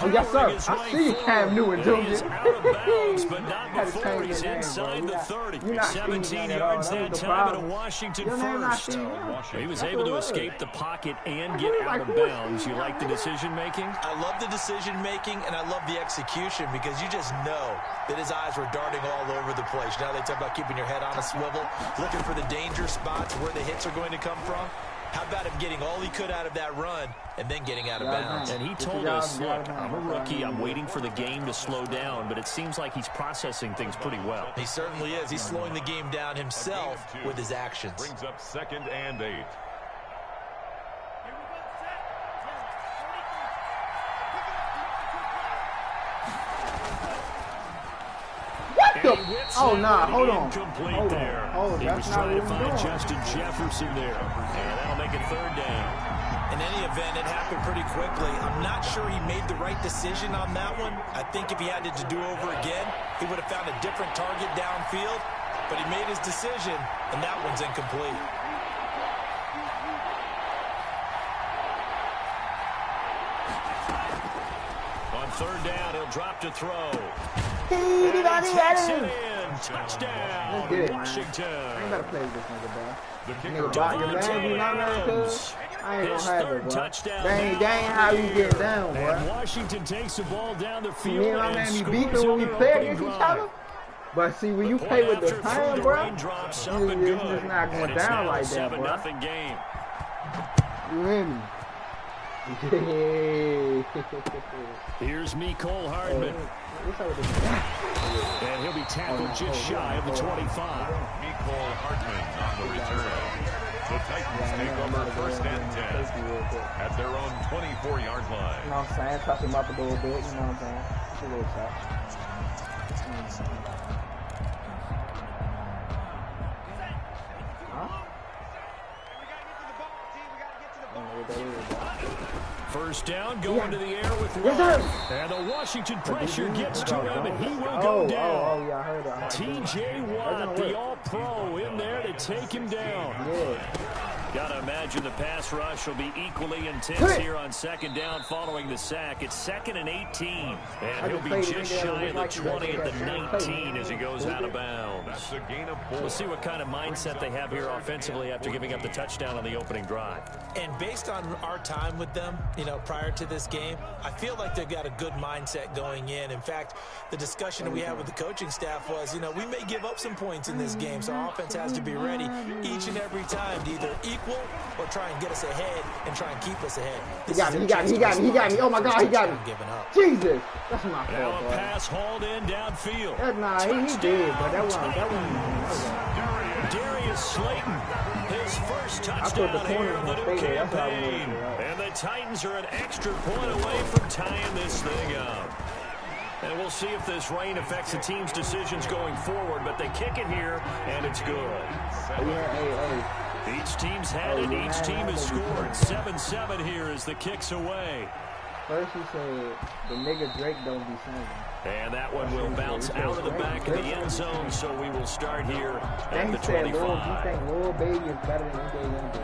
Oh, yes, sir. I see you, Cam Newton, Jr. He's out of bounds, but not before he's inside the 30. 17 yards that time at a Washington first. He was able to escape the pocket and get out of bounds. You like the decision-making? I love the decision-making, and I love the execution because you just know that his eyes were darting all over the place. Now they talk about keeping your head on a swivel, looking for the danger spots where the hits are going to come from. How about him getting all he could out of that run and then getting out of bounds? And he told us, look, I'm a rookie. I'm waiting for the game to slow down, but it seems like he's processing things pretty well. He certainly is. He's slowing the game down himself with his actions. Brings up 2nd and 8. Oh, nah, hold on. He was trying to find Justin Jefferson there. And that'll make it 3rd down. In any event, it happened pretty quickly. I'm not sure he made the right decision on that one. I think if he had it to do over again, he would have found a different target downfield. But he made his decision, and that one's incomplete. On 3rd down, he'll drop to throw. He takes it in. Touchdown, Washington. I ain't gotta play with this nigga, bro. The kicker I ain't gonna have it, bro. Touchdown. Dang how you get down, bro. And Washington takes the ball down the field. Me and my man be beefing when we play against each other. But see, when you play with the time, bro, it's just not going down like that, bro. 7-0 game. You hear me? Here's Mecole Hardman. And he'll be tackled just shy of the 25. Mecole Hardman on the return. The Titans take over 1st and 10 at their own 24-yard line. You know what I'm saying? Touch him up a little bit, you know what I'm saying? Just a little touch. First down, going to the air with one. And the Washington pressure gets to him, and he will go down. Yeah, I heard that. T.J. Watt, the all-pro, in there to take him down. Got to imagine the pass rush will be equally intense here on 2nd down following the sack. It's 2nd and 18. And he'll be just shy of the 20 at the 19 as he goes out of bounds. That's a gain of 4. We'll see what kind of mindset they have here offensively after giving up the touchdown on the opening drive. And based on our time with them, you know, prior to this game, I feel like they've got a good mindset going in. In fact, the discussion that we had with the coaching staff was, you know, we may give up some points in this game, so our offense has to be ready each and every time to either equal or try and get us ahead and try and keep us ahead. He got me. Oh my God, he got me. Jesus, that's my fault, now a bro. pass hauled in downfield. He did, but that wasn't. Darius Slayton, his first touchdown here of the new campaign. And the Titans are an extra point away from tying this thing up. And we'll see if this rain affects the team's decisions going forward, but they kick it here, and it's good. Each team's had it. Each team has scored. 7-7 here as the kick's away. First he said, the nigga Drake don't be singing. And that one will bounce out of the back of the end zone, so we will start here at the 25. You think Lil Baby is better than MJ?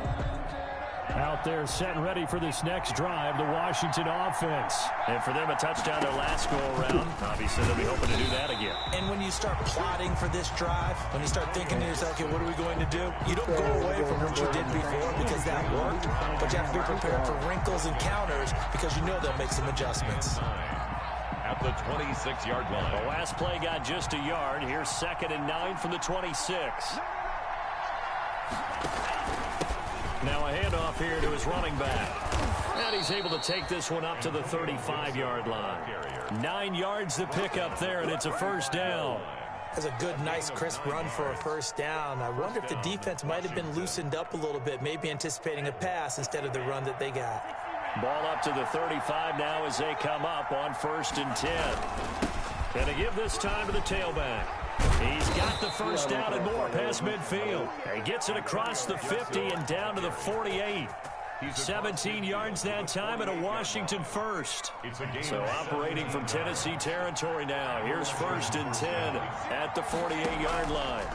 Out there set and ready for this next drive, the Washington offense. And for them, a touchdown their last go-around. Obviously, they'll be hoping to do that again. And when you start plotting for this drive, when you start thinking to yourself, okay, what are we going to do? You don't go away from what you did before because that worked, but you have to be prepared for wrinkles and counters because you know they'll make some adjustments. At the 26-yard line. The last play got just a yard. Here's 2nd and 9 from the 26. Now a handoff here to his running back. And he's able to take this one up to the 35-yard line. 9 yards to pick up there, and it's a first down. That's a good, nice, crisp run for a first down. I wonder if the defense might have been loosened up a little bit, maybe anticipating a pass instead of the run that they got. Ball up to the 35 now as they come up on 1st and 10. And to give this time to the tailback. He's got the first down and more past midfield. He gets it across the 50 and down to the 48. 17 yards that time and a Washington first. So operating from Tennessee territory now. Here's 1st and 10 at the 48-yard line.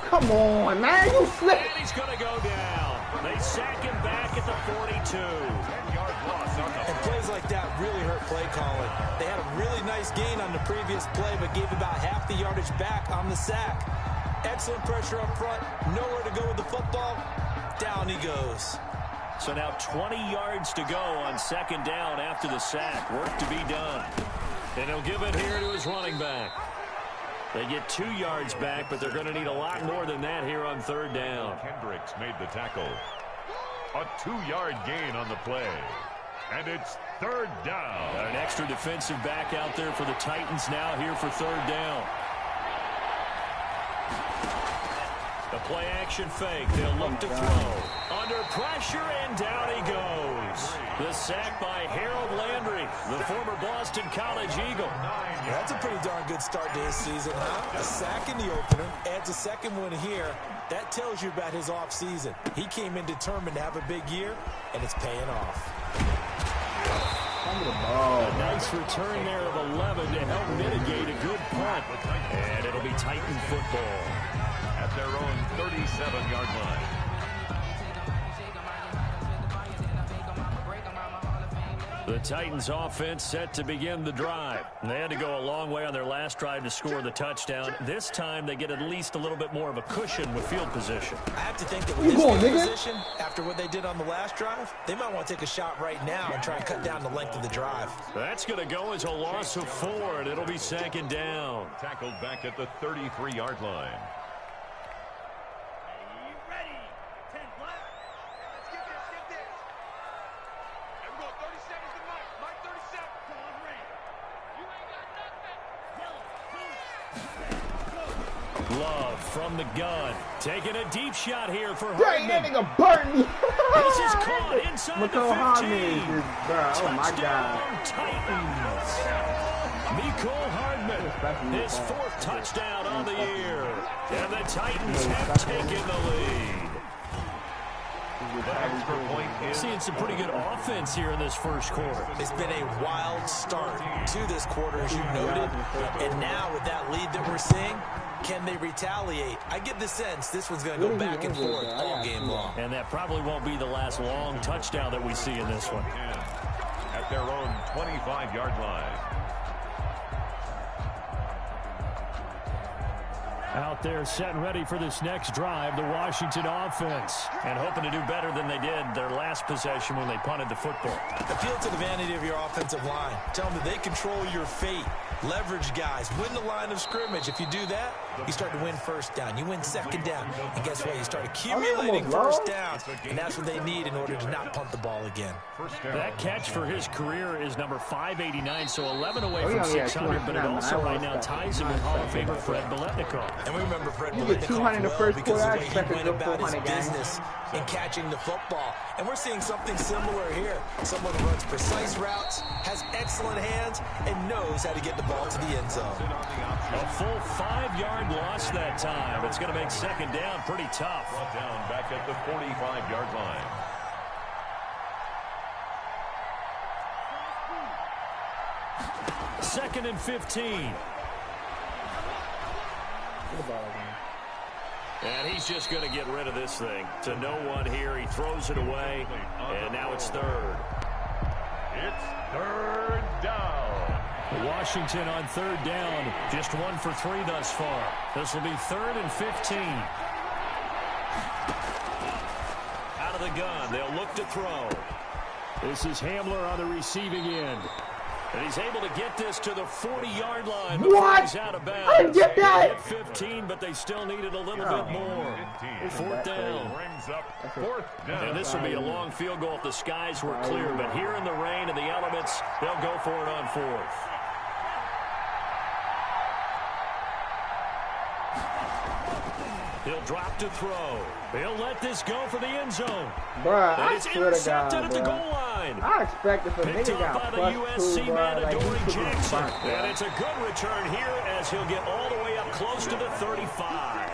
Come on, man, you slip. And he's going to go down. They sack him back at the 42. And plays like that really hurt play calling. They had a really nice gain on the previous play, but gave about half the yardage back on the sack. Excellent pressure up front. Nowhere to go with the football. Down he goes. So now 20 yards to go on 2nd down after the sack. Work to be done. And he'll give it here to his running back. They get 2 yards back, but they're going to need a lot more than that here on 3rd down. Kendricks made the tackle. A 2-yard gain on the play. And it's 3rd down. Got an extra defensive back out there for the Titans now here for 3rd down. The play action fake. They'll look to throw. Under pressure, and down he goes. The sack by Harold Landry, the former Boston College Eagle. Yeah, that's a pretty darn good start to his season, huh? A sack in the opener, adds a second one here. That tells you about his offseason. He came in determined to have a big year, and it's paying off. A nice return there of 11 to help mitigate a good punt. And it'll be Titan football at their own 37-yard line. The Titans offense set to begin the drive. They had to go a long way on their last drive to score the touchdown. This time they get at least a little bit more of a cushion with field position. I have to think that with this field position, after what they did on the last drive, they might want to take a shot right now and try and cut down the length of the drive. That's going to go as a loss of 4, and it'll be 2nd down. Tackled back at the 33-yard line. Love from the gun. Taking a deep shot here for Dang, that Hardman. nigga burnt me. This is caught inside the 15. Oh, my God. Titans. Mecole Hardman, his 4th touchdown on the year. And the Titans have taken the lead. Seeing some pretty good offense here in this first quarter. It's been a wild start to this quarter, as you noted. And now with that lead that we're seeing, can they retaliate? I get the sense this one's going to go back and forth all game long. And that probably won't be the last long touchdown that we see in this one. At their own 25-yard line. Out there set and ready for this next drive, the Washington offense. And hoping to do better than they did their last possession when they punted the football. Appeal to the vanity of your offensive line. Tell them that they control your fate. Leverage guys. Win the line of scrimmage. If you do that, you start to win 1st down. You win 2nd down. And guess what? You start accumulating 1st downs. And that's what they need in order to not punt the ball again. That catch for his career is number 589, so 11 away from 600, but it also right now ties him with Hall of Famer Fred Biletnikoff. And we remember Fred You get 200 in the first because quarter, of the way he went about his business in catching the football. And we're seeing something similar here. Someone who runs precise routes, has excellent hands, and knows how to get the ball to the end zone. A full 5-yard loss that time. It's going to make 2nd down pretty tough. Brought down back at the 45-yard line. Second and 15. And he's just going to get rid of this thing. To no one here. He throws it away, and now it's 3rd. It's 3rd down. Washington on 3rd down. Just 1 for 3 thus far. This will be 3rd and 15. Out of the gun. They'll look to throw. This is Hamler on the receiving end. And he's able to get this to the 40-yard line. What? He's out of bounds. I didn't get that. Hit 15, but they still needed a little bit more. Fourth down. And this will be a long field goal if the skies were clear. But here in the rain and the elements, they'll go for it on fourth. He'll drop to throw. He'll let this go for the end zone. Bruh, And I it's swear to intercepted God, at the bruh. goal line. I expect if a Picked nigga up got by the plus USC 2, man, bruh, like, Adoree he should be Jackson. burnt, bruh. And it's a good return here as he'll get all the way up close to the 35.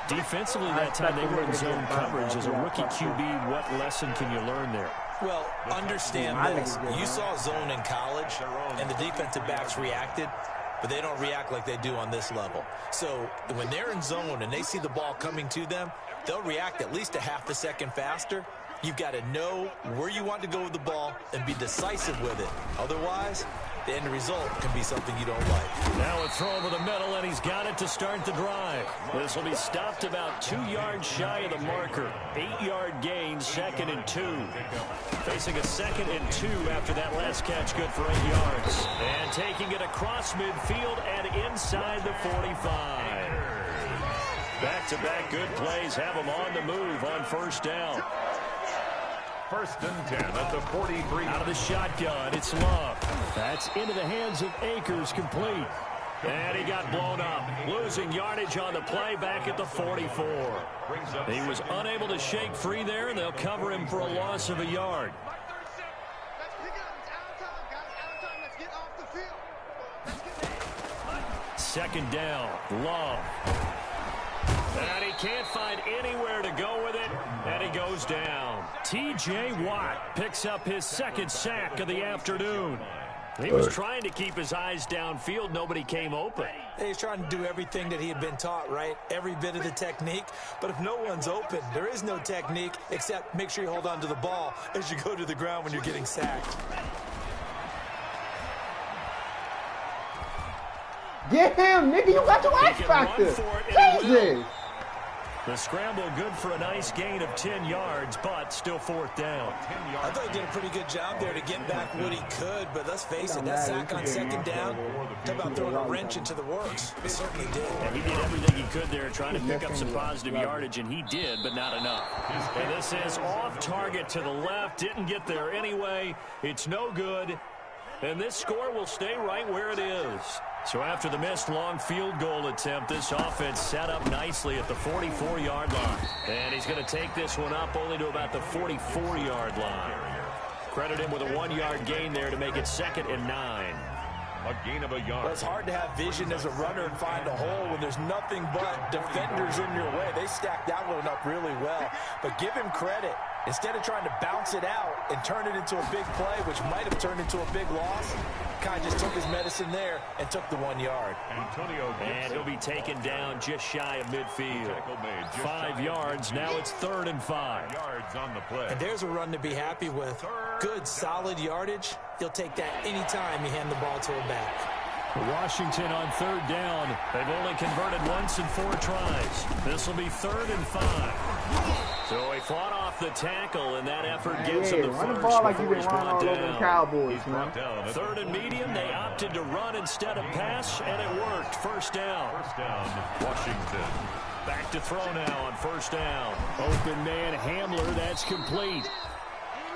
Defensively that time, they were in zone coverage. As a rookie QB, what lesson can you learn there? Well, understand this. You saw zone in college, and the defensive backs reacted, but they don't react like they do on this level. So when they're in zone and they see the ball coming to them, they'll react at least a half a second faster. You've got to know where you want to go with the ball and be decisive with it. Otherwise, the end result can be something you don't like. Now a throw over the middle, and he's got it to start the drive. This will be stopped about 2 yards shy of the marker. 8-yard gain, 2nd and 2. Facing a 2nd and 2 after that last catch, good for 8 yards. And taking it across midfield and inside the 45. Back-to-back good plays have them on the move on first down. 1st and 10 at the 43. Out of the shotgun, it's Love. That's into the hands of Akers, complete. And he got blown up. Losing yardage on the play back at the 44. He was unable to shake free there, and they'll cover him for a loss of a yard. Second down, Love. And he can't find anywhere to go with it, and he goes down. T.J. Watt picks up his 2nd sack of the afternoon. He was trying to keep his eyes downfield. Nobody came open. He's trying to do everything that he had been taught, right? Every bit of the technique. But if no one's open, there is no technique except make sure you hold on to the ball as you go to the ground when you're getting sacked. Get him, nigga. You got your X factor. Jesus. The scramble good for a nice gain of 10 yards, but still 4th down. I thought he did a pretty good job there to get back what he could, but let's face it, that sack on 2nd down, talk about throwing a wrench into the works. It certainly did. And he did everything he could there trying to pick up some positive yardage, and he did, but not enough. And this is off target to the left. Didn't get there anyway. It's no good. And this score will stay right where it is. So after the missed long field goal attempt, this offense set up nicely at the 44-yard line. And he's going to take this one up only to about the 44-yard line. Credit him with a 1-yard gain there to make it 2nd and 9. A gain of a yard. Well, it's hard to have vision as a runner and find a hole when there's nothing but defenders in your way. They stacked that one up really well. But give him credit. Instead of trying to bounce it out and turn it into a big play, which might have turned into a big loss, kind of just took his medicine there and took the 1 yard. And he'll be taken down just shy of midfield. 5 yards. Now it's 3rd and 5. Yards on the play. And there's a run to be happy with. Good, solid yardage. He'll take that anytime you hand the ball to a back. Washington on 3rd down. They've only converted once in 4 tries. This will be 3rd and 5. So he fought off the tackle, and that effort gives him the run first the ball like you've before been he's running brought all over the down. Cowboys, man. 3rd and medium, they opted to run instead of pass, and it worked. First down. Washington. Back to throw now on 1st down. Open man Hamler, that's complete.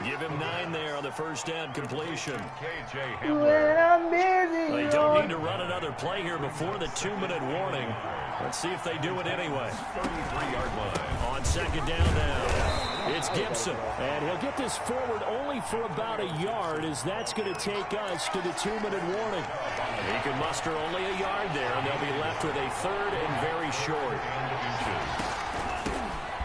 Give him 9 there on the 1st down completion. K.J. When Hamler. I'm busy, They don't need to run another play here before the 2-minute warning. Let's see if they do it anyway. 33-yard line. On 2nd down now, it's Gibson. And he'll get this forward only for about a yard, as that's going to take us to the 2-minute warning. He can muster only a yard there, and they'll be left with a 3rd and very short.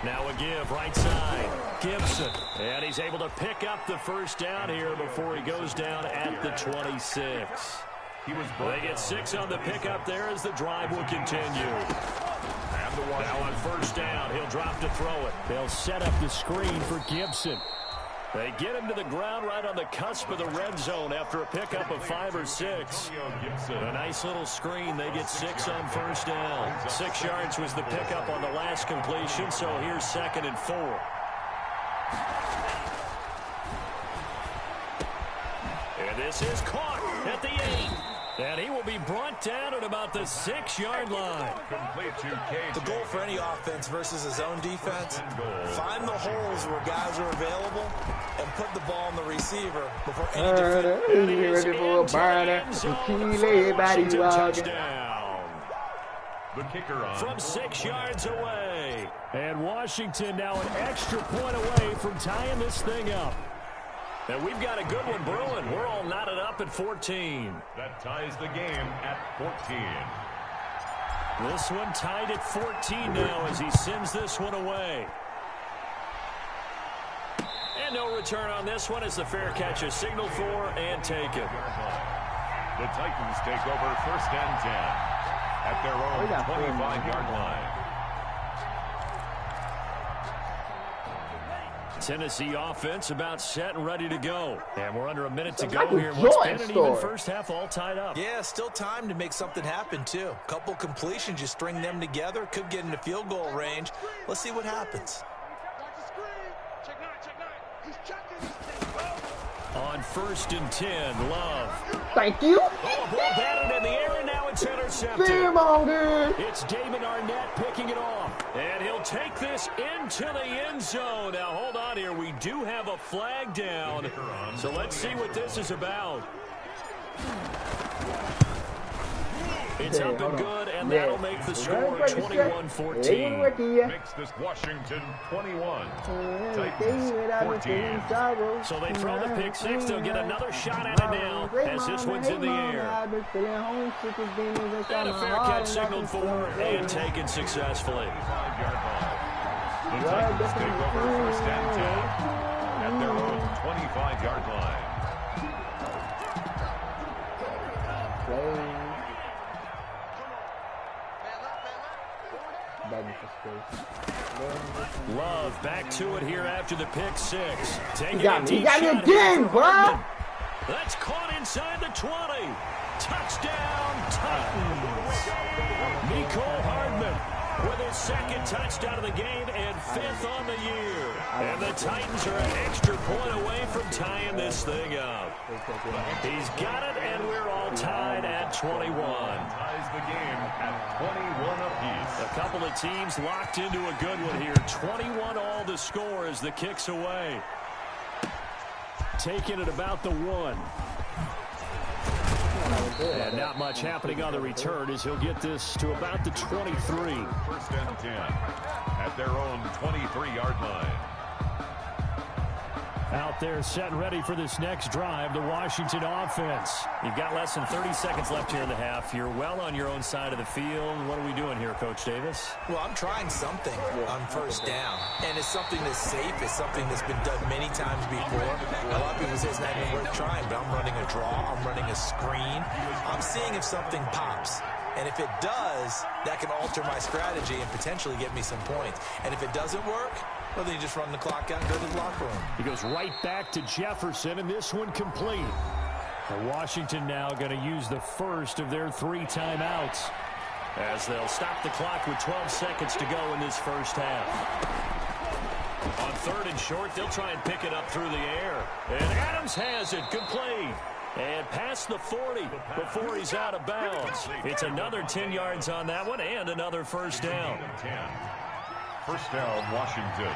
Now a give right side. Gibson. And he's able to pick up the 1st down here before he goes down at the 26. They get 6 on the pickup there as the drive will continue. Now on 1st down, he'll drop to throw it. They'll set up the screen for Gibson. They get him to the ground right on the cusp of the red zone after a pickup of 5 or 6. A nice little screen. They get 6 on 1st down. 6 yards was the pickup on the last completion, so here's 2nd and 4. And this This is caught at the 8. And he will be brought down at about the 6-yard line. Complete to KJ. The goal for any offense versus his own defense, find the holes where guys are available and put the ball on the receiver before any defender. Ready for a burner. Everybody walking. The kicker on From 6 yards away. And Washington now an extra point away from tying this thing up. And we've got a good one brewing. We're all knotted up at 14. that ties the game at 14. This one tied at 14 now as he sends this one away. And no return on this one as the fair catch is signaled for and taken. The Titans take over 1st and 10 at their own 25-yard line. Tennessee offense about set and ready to go. And we're under a minute to Like go a here. What's been joint an even story. first half all tied up. Yeah, still time to make something happen, too. Couple completions, you string them together, could get into field goal range. Let's see what happens. On 1st and 10, Love. Thank you. Oh, ball batted in the air, and now it's intercepted. Come on, dude. It's Damon Arnett picking it off. And he'll take this into the end zone. Now, hold on here. We do have a flag down. So let's see what this is about. It's up and good, and that'll make the score 21-14. Makes this Washington 21. Titans 14. So they throw the pick six. They'll get another shot at it now as this one's in the air. And a fair catch signaled for and taken successfully. The Titans take over 1st and 10 at their own 25-yard line. Love back to it here after the pick six. Taking He got a me. deep He got me shot again, here for bro. Hardman. That's caught inside the 20. Touchdown, Titans. Nicole Hardman with his 2nd touchdown of the game and 5th on the year. And the Titans are an extra point away from tying this thing up. He's got it, and we're all tied at 21. Ties the game at 21 apiece. A couple of teams locked into a good one here. 21 all the score as the kick's away. Taking it about the 1. And not much happening on the return as he'll get this to about the 23. 1st and 10 at their own 23-yard line. Out there set and ready for this next drive, the Washington offense. You've got less than 30 seconds left here in the half. You're well on your own side of the field. What are we doing here, Coach Davis? Well, I'm trying something on 1st down, and it's something that's safe. It's something that's been done many times before. A lot of people say it's not even worth trying, but I'm running a draw. I'm running a screen. I'm seeing if something pops. And if it does, that can alter my strategy and potentially get me some points. And if it doesn't work, well, then you just run the clock out and go to the locker room. He goes right back to Jefferson, and this one complete. And Washington now going to use the first of their 3 timeouts as they'll stop the clock with 12 seconds to go in this first half. On 3rd and short, they'll try and pick it up through the air. And Adams has it complete. And past the 40 before he's out of bounds. It's another 10 yards on that one and another first down. 10. First down, Washington.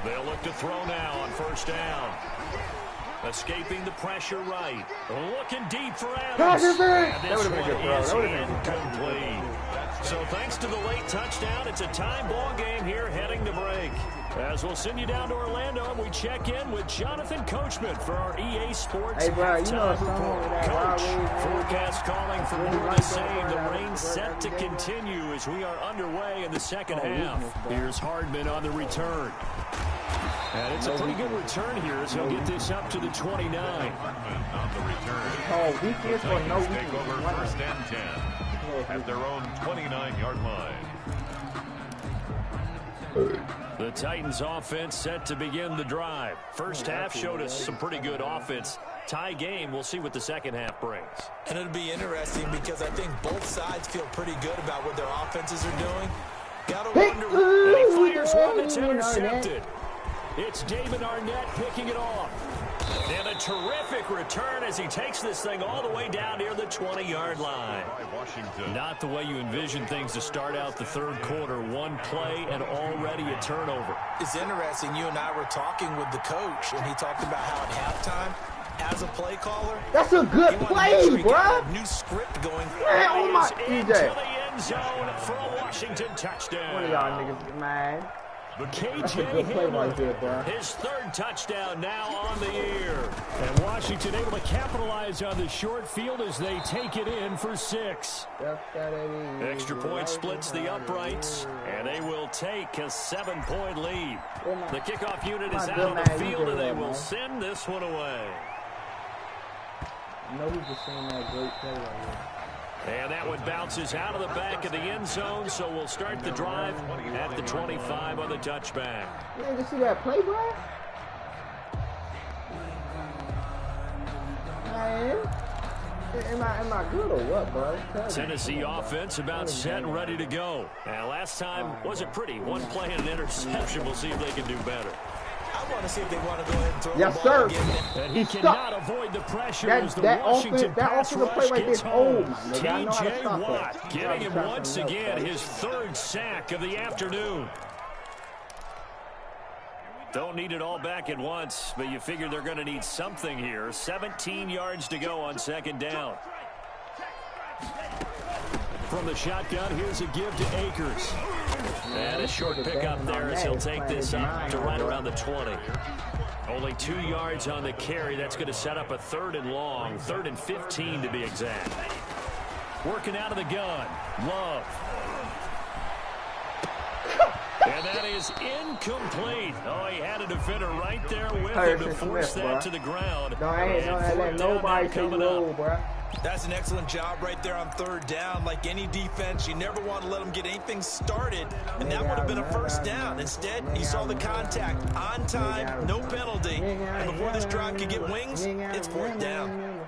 They'll look to throw now on 1st down. Escaping the pressure right. Looking deep for Adams. And this one is incomplete. So thanks to the late touchdown, it's a tie ball game here heading to break. As we'll send you down to Orlando, and we check in with Jonathan Coachman for our EA Sports halftime report. Coach, forecast calling for more of the same. The rain set to continue as we are underway in the second half. Here's Hardman on the return. And it's a pretty good return here as he'll get this up to the 29. On the return. Oh, weakness or no Titans take over weakness? 1st and 10 at their own 29-yard line. The Titans offense set to begin the drive. First half showed us some pretty good offense. Tie game, we'll see what the second half brings. And it'll be interesting because I think both sides feel pretty good about what their offenses are doing. Gotta wonder. And he fires one that's intercepted. It's David Arnett picking it off. And a terrific return as he takes this thing all the way down near the 20-yard line. Not the way you envision things to start out the third quarter. One play and already a turnover. It's interesting. You and I were talking with the coach, and he talked about how at halftime, as a play caller, that's a good play, bro. New script going. Man, oh my into the end zone for a Washington touchdown. One of y'all niggas, man. KJ Hamler, his third touchdown now on the year. And Washington able to capitalize on the short field as they take it in for 6. Extra point splits the uprights, and they will take a 7-point lead. The kickoff unit is out on the field, and they will send this one away. I know he's just saying that great play right here. And that one bounces out of the back of the end zone, so we'll start the drive at the 25 on the touchback. You didn't see that play, bro? Man, am I good or what, bro? Tennessee offense about set and ready to go. And last time wasn't pretty. One play and an interception. We'll see if they can do better. I want to see if they want to go ahead and throw yes, the ball sir. And he cannot avoid the pressure as the that Washington pass offensive play rush right gets there. home. Oh, T.J. Watt getting him once again his third sack of the afternoon. Don't need it all back at once, but you figure they're going to need something here. 17 yards to go on second down. From the shotgun, here's a give to Akers. And a short pickup there as he'll take this up to right around the 20. Only 2 yards on the carry. That's going to set up a 3rd and long, 3rd and 15 to be exact. Working out of the gun, Love. And that is incomplete. Oh, he had a defender right there with him to force that to the ground. No, I ain't let nobody take low, bro. That's an excellent job right there on third down. Like any defense, you never want to let them get anything started, and that would have been a first down. Instead, you saw the contact on time, no penalty, and before this drive could get wings, it's 4th down.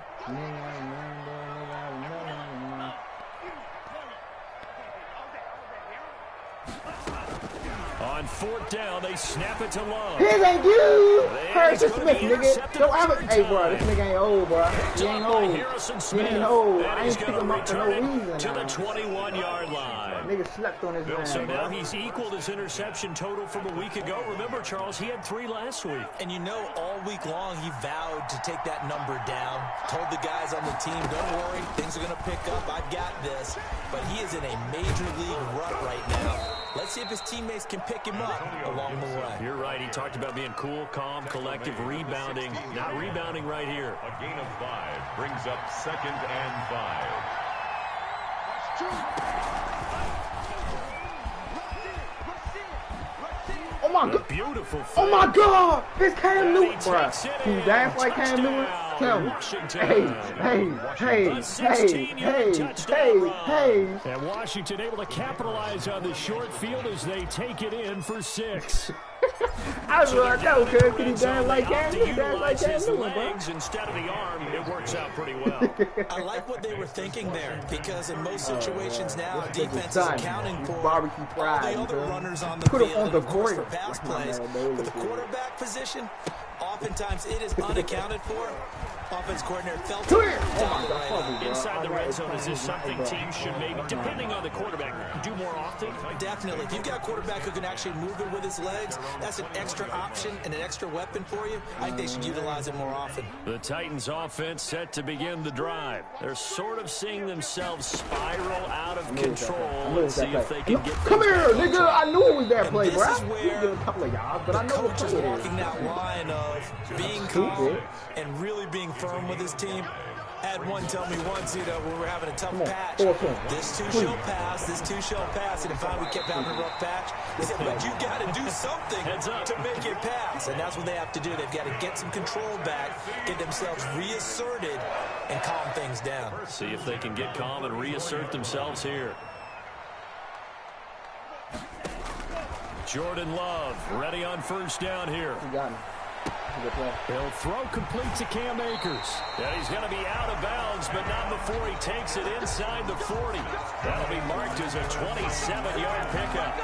On 4th down, they snap it to Love. His ain't you! Harrison Smith, nigga. Don't ever. Hey, bro, this nigga ain't old, bro. He ain't old. He ain't old. I ain't pick him up for no reason. To the 21-yard line. Nigga slept on his man. So now he's equaled his interception total from a week ago. Remember, Charles, he had 3 last week. And you know, all week long, he vowed to take that number down. Told the guys on the team, don't worry, things are going to pick up. I've got this. But he is in a major league rut right now. Let's see if his teammates can pick him up along the way. You're right. He talked about being cool, calm, collective, rebounding. Not rebounding right here. A gain of 5 brings up 2nd and 5. Oh my God! Beautiful. Oh my God! It's Cam Newton, bro. Can you dance like Cam Newton? Tell me. Hey. And Washington able to capitalize on the short field as they take it in for 6. I don't know, cuz. Can he dance like Cam Newton? Dance like Cam Newton, bro. Instead of the arm, it works out pretty well. I like what they were thinking there, because in most situations now, defense is accounting for barbecue fries, all the other runners on the field, on the of course, court for pass plays. But the quarterback position, oftentimes it is unaccounted for. Offense coordinator felt inside the red zone. Is this something teams should maybe, depending on the quarterback, do more often? Definitely. If you've got a quarterback who can actually move it with his legs, that's an extra option and an extra weapon for you. I think they should utilize it more often. The Titans offense set to begin the drive. They're sort of seeing themselves spiral out of control. Let's see if they can get. Come here, nigga. I knew it was that play, bro. This is where a couple of y'all, but the I know coach is walking that line of being calm and really being firm with his team. Had one tell me once, you know, we were having a tough patch. This too shall pass, this too shall pass. And if we kept having a rough patch, he said, but you got to do something to make it pass. And that's what they have to do. They've got to get some control back, get themselves reasserted, and calm things down. See if they can get calm and reassert themselves here. Jordan Love ready on first down here. He got me. He'll throw complete to Cam Akers. And he's going to be out of bounds, but not before he takes it inside the 40. That'll be marked as a 27-yard pickup.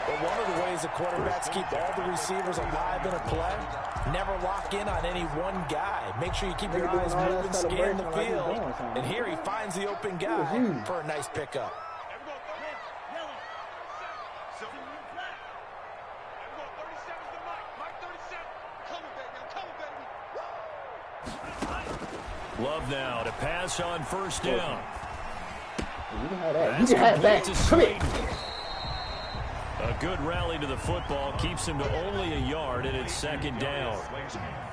But one of the ways the quarterbacks keep all the receivers alive in a play, never lock in on any one guy. Make sure you keep your eyes moving, scan the field. And here he finds the open guy for a nice pickup. Love now to pass on first down. You can have that. You can have that. Come here. A good rally to the football keeps him to only a yard, and it's second down.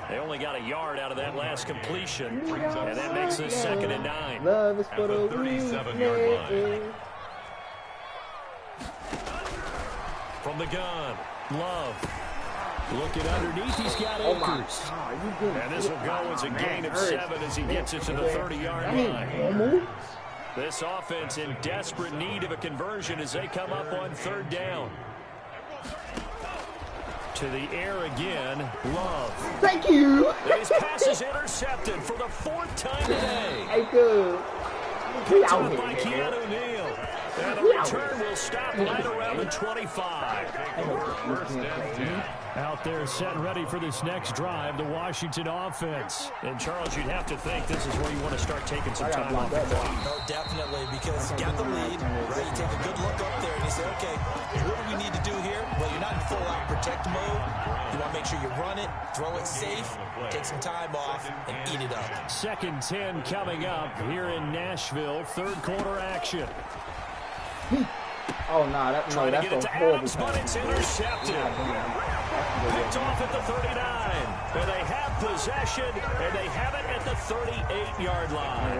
They only got a yard out of that last completion, and that makes it 2nd and 9. Love is for the 37-yard line. From the gun, Love. Looking underneath, he's got Akers. And this will go as a gain of 7 as he gets it to the 30-yard line. This offense in desperate need of a conversion as they come up on third down. To the air again, Love. Thank you. His pass is intercepted for the 4th time today. Hey, good. Picked up by Keanu Neal. And the return will stop right around the 25. First and 10. Out there set and ready for this next drive, the Washington offense. And, Charles, you'd have to think this is where you want to start taking some time off the clock. No, definitely, because you got the lead, right? You take a good look up there and you say, okay, what do we need to do here? Well, you're not in full-out protect mode. You want to make sure you run it, throw it safe, take some time off, and eat it up. 2nd 10 coming up here in Nashville. Third quarter action. Oh, nah, that's Trying to get it a to horrible Adams, but pass. it's intercepted. Picked off at the 39. And they have possession, and they have it at the 38-yard line.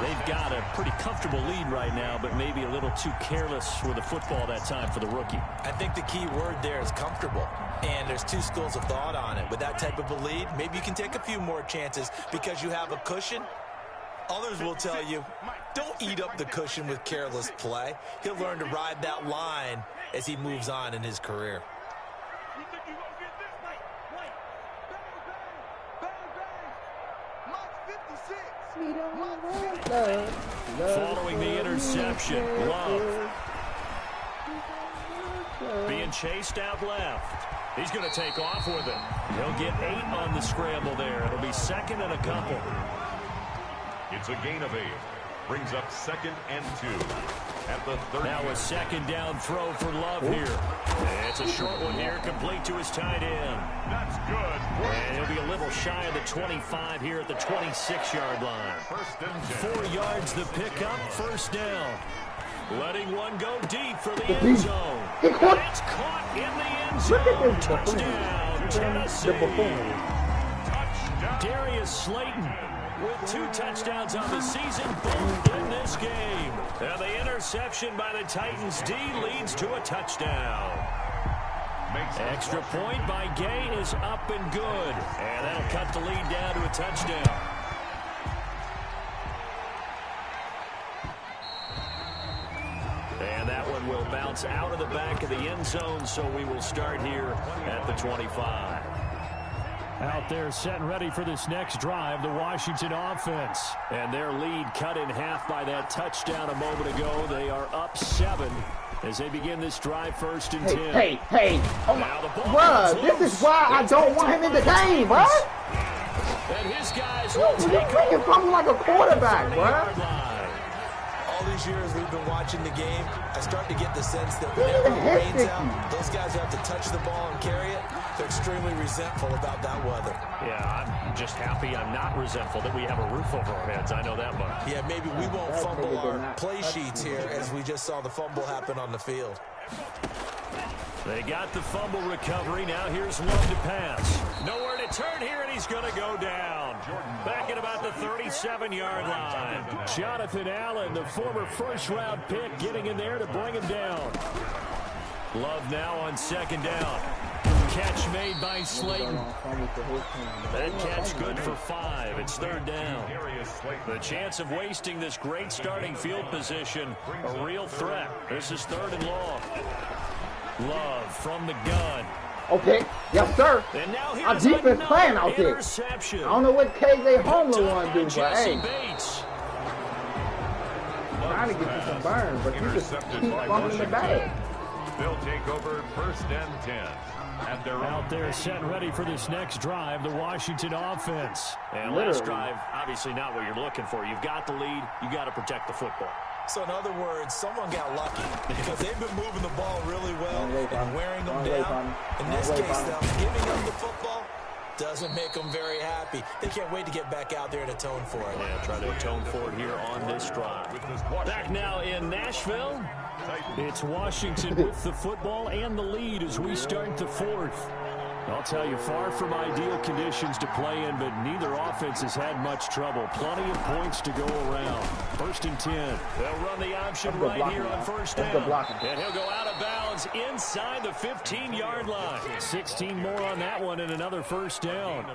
They've got a pretty comfortable lead right now, but maybe a little too careless with the football that time for the rookie. I think the key word there is comfortable. And there's two schools of thought on it. With that type of a lead, maybe you can take a few more chances because you have a cushion. Others will tell you, don't eat up the cushion with careless play. He'll learn to ride that line as he moves on in his career. Following the interception, Love being chased out left. He's going to take off with it. He'll get 8 on the scramble there. It'll be 2nd and a couple. It's a gain of 8. Brings up 2nd and 2 at the 30. Now a 2nd down throw for Love here. It's a short one here, complete to his tight end. That's good. And he'll be a little shy of the 25 here at the 26-yard line. 1st and 10. 4 yards the pickup, first down. Letting one go deep for the end zone. And it's caught in the end zone. Touchdown, Tennessee. Darius Slayton with 2 touchdowns on the season, both in this game. And the interception by the Titans D leads to a touchdown. Extra point by Gay is up and good. And that'll cut the lead down to a touchdown. And that one will bounce out of the back of the end zone, so we will start here at the 25. Out there set and ready for this next drive, the Washington offense. And their lead cut in half by that touchdown a moment ago. They are up 7 as they begin this drive, 1st and 10. Hey. Oh, my. Bruh, this is why I don't want him in the game, bruh. And his guys will You're take freaking from like a quarterback, bruh. All these years we've been watching the game, I start to get the sense that whenever it rains out, those guys have to touch the ball and carry it. They're extremely resentful about that weather. Yeah, I'm just happy I'm not resentful that we have a roof over our heads. I know that much. Yeah, maybe we won't fumble our play sheets here as we just saw the fumble happen on the field. They got the fumble recovery. Now here's Love to pass. Nowhere to turn here, and he's going to go down. Back at about the 37-yard line. Jonathan Allen, the former first-round pick, getting in there to bring him down. Love now on 2nd down. Catch made by Slayton. That catch good for 5. It's 3rd down. The chance of wasting this great starting field position, a real threat. This is 3rd and long. Love from the gun. Okay. Yes, sir. And now Our here's defense playing out there. interception. I don't know what KJ Homer want to do, but Jesse hey. Bates. Trying to get you some burn, but you just keep bumping the bag. They'll take over 1st and 10. At their Out there set ready for this next drive, the Washington offense. And last drive, obviously not what you're looking for. You've got the lead. You got to protect the football. So in other words, someone got lucky because they've been moving the ball really well and wearing them down. In this case, though, giving them the football doesn't make them very happy. They can't wait to get back out there and atone for it. Yeah, try to atone for it here on this drive. Back now in Nashville. It's Washington with the football and the lead as we start the 4th. I'll tell you, far from ideal conditions to play in, but neither offense has had much trouble. Plenty of points to go around. 1st and 10. They'll run the option right here on 1st down. And he'll go out of bounds inside the 15-yard line. 16 more on that one and another 1st down.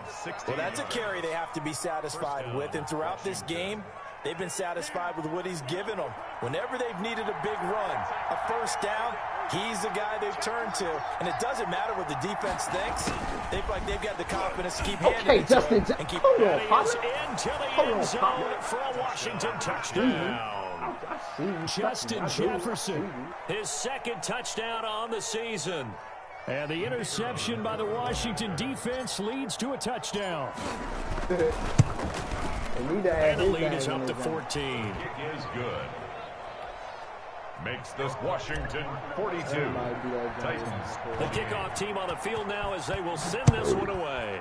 Well, that's a carry they have to be satisfied with, and throughout this game, they've been satisfied with what he's given them. Whenever they've needed a big run, a 1st down, he's the guy they've turned to. And it doesn't matter what the defense thinks. They've got the confidence to keep handing it to him and keep into the end zone for a Washington touchdown. Justin Jefferson. His 2nd touchdown on the season. And the interception by the Washington defense leads to a touchdown. And the lead is up to 14. It is good. Makes this Washington 42. Titans. The kickoff team on the field now as they will send this one away.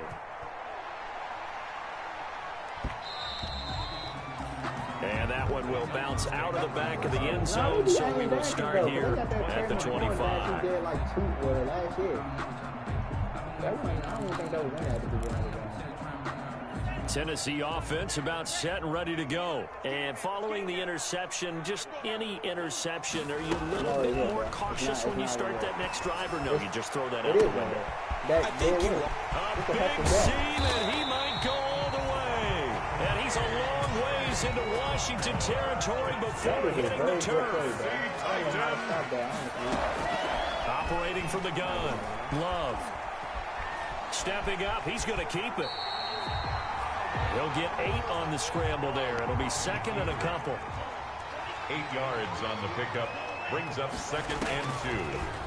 And that one will bounce out of the back of the end zone, so we will start here at the 25. I don't think that was one at the beginning of the game. Tennessee offense about set and ready to go. And following the interception, just any interception, are you a little bit more cautious when you start that next drive, or no, you just throw that out the window? I think you will. A big seam, and he might go all the way. And he's a long ways into Washington territory before hitting the turf. Operating from the gun, Love. Stepping up, he's going to keep it. He'll get 8 on the scramble there. It'll be 2nd and a couple. 8 yards on the pickup. Brings up 2nd and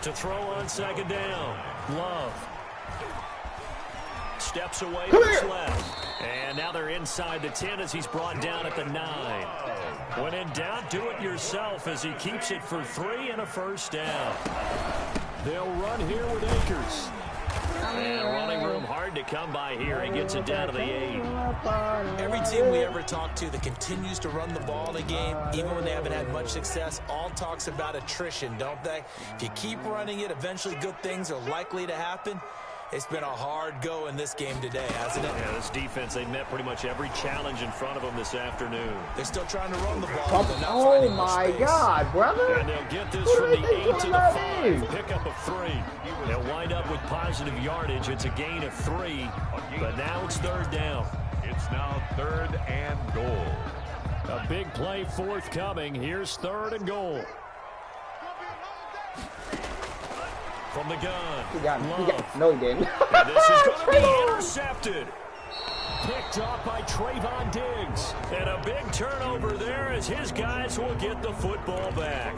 2. To throw on 2nd down. Love. Steps away to his left. And now they're inside the 10 as he's brought down at the 9. When in doubt, do it yourself as he keeps it for 3 and a 1st down. They'll run here with Akers. And running room hard to come by here. He gets it down to the 8. Every team we ever talk to that continues to run the ball in a game, even when they haven't had much success, all talks about attrition, don't they? If you keep running it, eventually good things are likely to happen. It's been a hard go in this game today, hasn't it? Yeah, this defense, they met pretty much every challenge in front of them this afternoon. They're still trying to run the ball. Oh, my God, brother. And they'll get this from the 8 to the 5. Pickup of 3. They'll wind up with positive yardage. It's a gain of 3, but now it's 3rd down. It's now 3rd and goal. A big play forthcoming. Here's 3rd and goal. From the gun. He got me. No, he didn't. And this is going to be intercepted. Picked off by Trayvon Diggs. And a big turnover there as his guys will get the football back.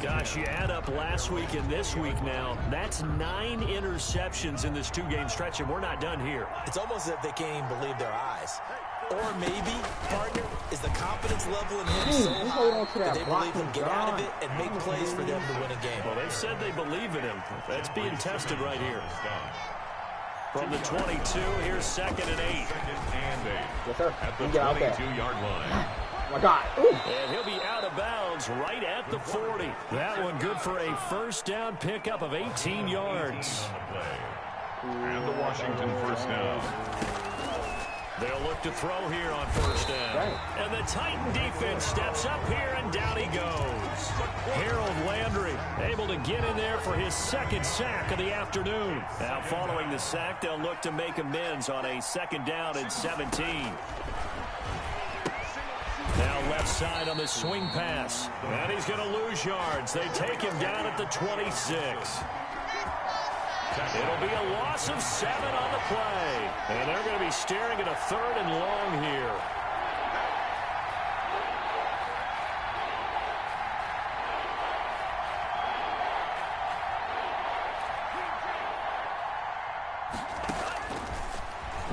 Gosh, you add up last week and this week now. That's 9 interceptions in this 2-game stretch, and we're not done here. It's almost as if they can't even believe their eyes. Or maybe, partner, is the confidence level in him so high that they believe he'll get out of it and make plays for them to win a game. Well, they've said they believe in him. That's being tested right here. From the 22, here's 2nd and 8. Yes, sir. At the 22-yard line. Oh, my God. Ooh. And he'll be out of bounds right at the 40. That one good for a 1st down pickup of 18 yards. And the Washington 1st down. They'll look to throw here on 1st down. Right. And the Titan defense steps up here, and down he goes. Harold Landry able to get in there for his 2nd sack of the afternoon. Now following the sack, they'll look to make amends on a 2nd down and 17. Now left outside on the swing pass. And he's going to lose yards. They take him down at the 26. It'll be a loss of 7 on the play. And they're going to be staring at a 3rd and long here.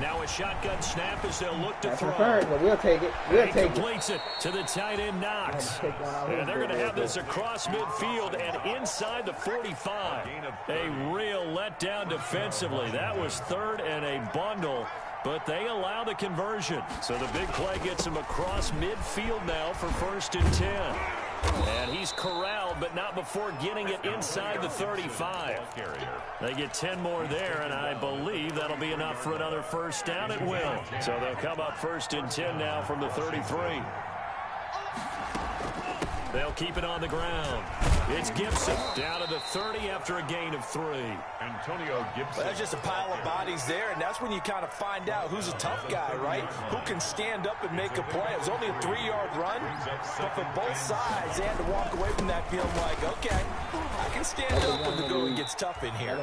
Now a shotgun snap as they'll look to throw. But we'll take it. We'll take it. Completes it to the tight end Knox. And they're going to have this across midfield and inside the 45. A real letdown defensively. That was 3rd and a bundle, but they allow the conversion. So the big play gets them across midfield now for 1st and 10. And he's corralled, but not before getting it inside the 35. They get 10 more there, and I believe that'll be enough for another 1st down at will. So they'll come up 1st and 10 now from the 33. They'll keep it on the ground. It's Gibson down to the 30 after a gain of 3. Antonio Gibson. Well, there's just a pile of bodies there, and that's when you kind of find out who's a tough guy, right? Who can stand up and make a play. It was only a 3-yard run, but for both sides, they had to walk away from that feeling like, okay, I can stand up when the going gets tough in here.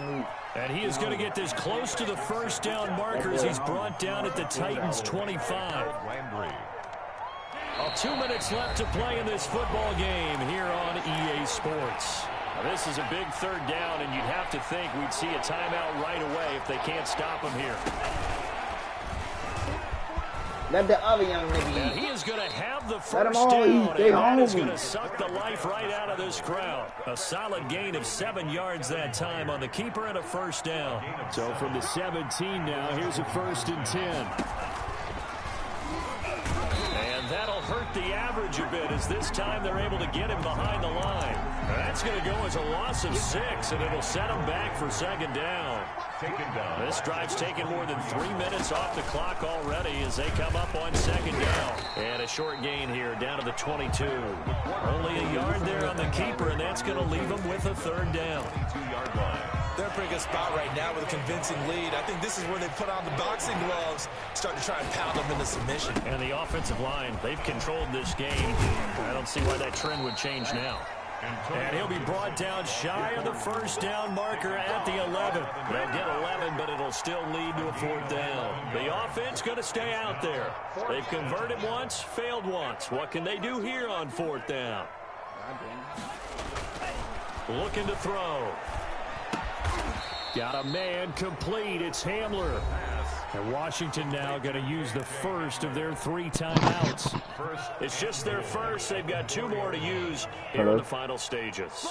And he is going to get this close to the 1st down marker as he's brought down at the Titans' 25. Landry. 2 minutes left to play in this football game here on EA Sports. Now, this is a big 3rd down, and you'd have to think we'd see a timeout right away if they can't stop him here. Let the other young nigga Now, eat. he is going to have the 1st Let 'em all down, eat. They and that is hungry. going to suck the life right out of this crowd. A solid gain of 7 yards that time on the keeper and a 1st down. So from the 17 now, here's a 1st and 10. That'll hurt the average a bit as this time they're able to get him behind the line. That's going to go as a loss of 6, and it'll set him back for 2nd down. This drive's taken more than 3 minutes off the clock already as they come up on 2nd down. And a short gain here down to the 22. Only a yard there on the keeper, and that's going to leave them with a 3rd down. 22-yard line. They're in a pretty good spot right now with a convincing lead. I think this is where they put on the boxing gloves, start to try and pound them into submission. And the offensive line, they've controlled this game. I don't see why that trend would change now. And he'll be brought down shy of the 1st down marker at the 11. They'll get 11, but it'll still lead to a 4th down. The offense going to stay out there. They've converted once, failed once. What can they do here on 4th down? Looking to throw. Got a man complete. It's Hamler. And Washington now going to use the 1st of their 3 timeouts. It's just their 1st. They've got 2 more to use here in the final stages.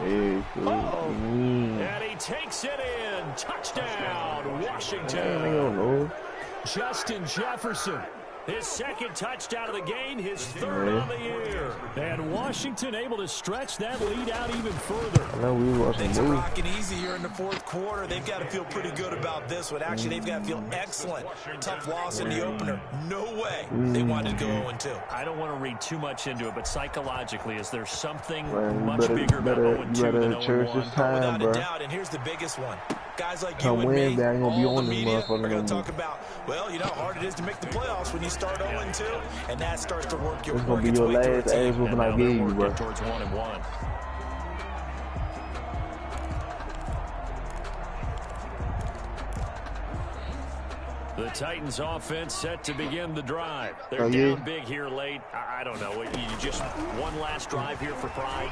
And he takes it in. Touchdown, Washington. Justin Jefferson. His 2nd touchdown of the game, his 3rd on the year. And Washington able to stretch that lead out even further. Things are rocking easy here in the 4th quarter. They've got to feel pretty good about this one. Actually, they've got to feel excellent. Tough loss in the opener. No way they wanted to go 0-2. I don't want to read too much into it, but psychologically, is there something much bigger about 0-2 than 0-1? Without a doubt, and here's the biggest one. Guys like you and me, all the media, are going to talk about, well, you know how hard it is to make the playoffs when you start 0-2, and that starts to work its way towards a team. And now they're working towards 1-1. The Titans offense set to begin the drive. They're down big here late. I don't know. You just one last drive here for pride.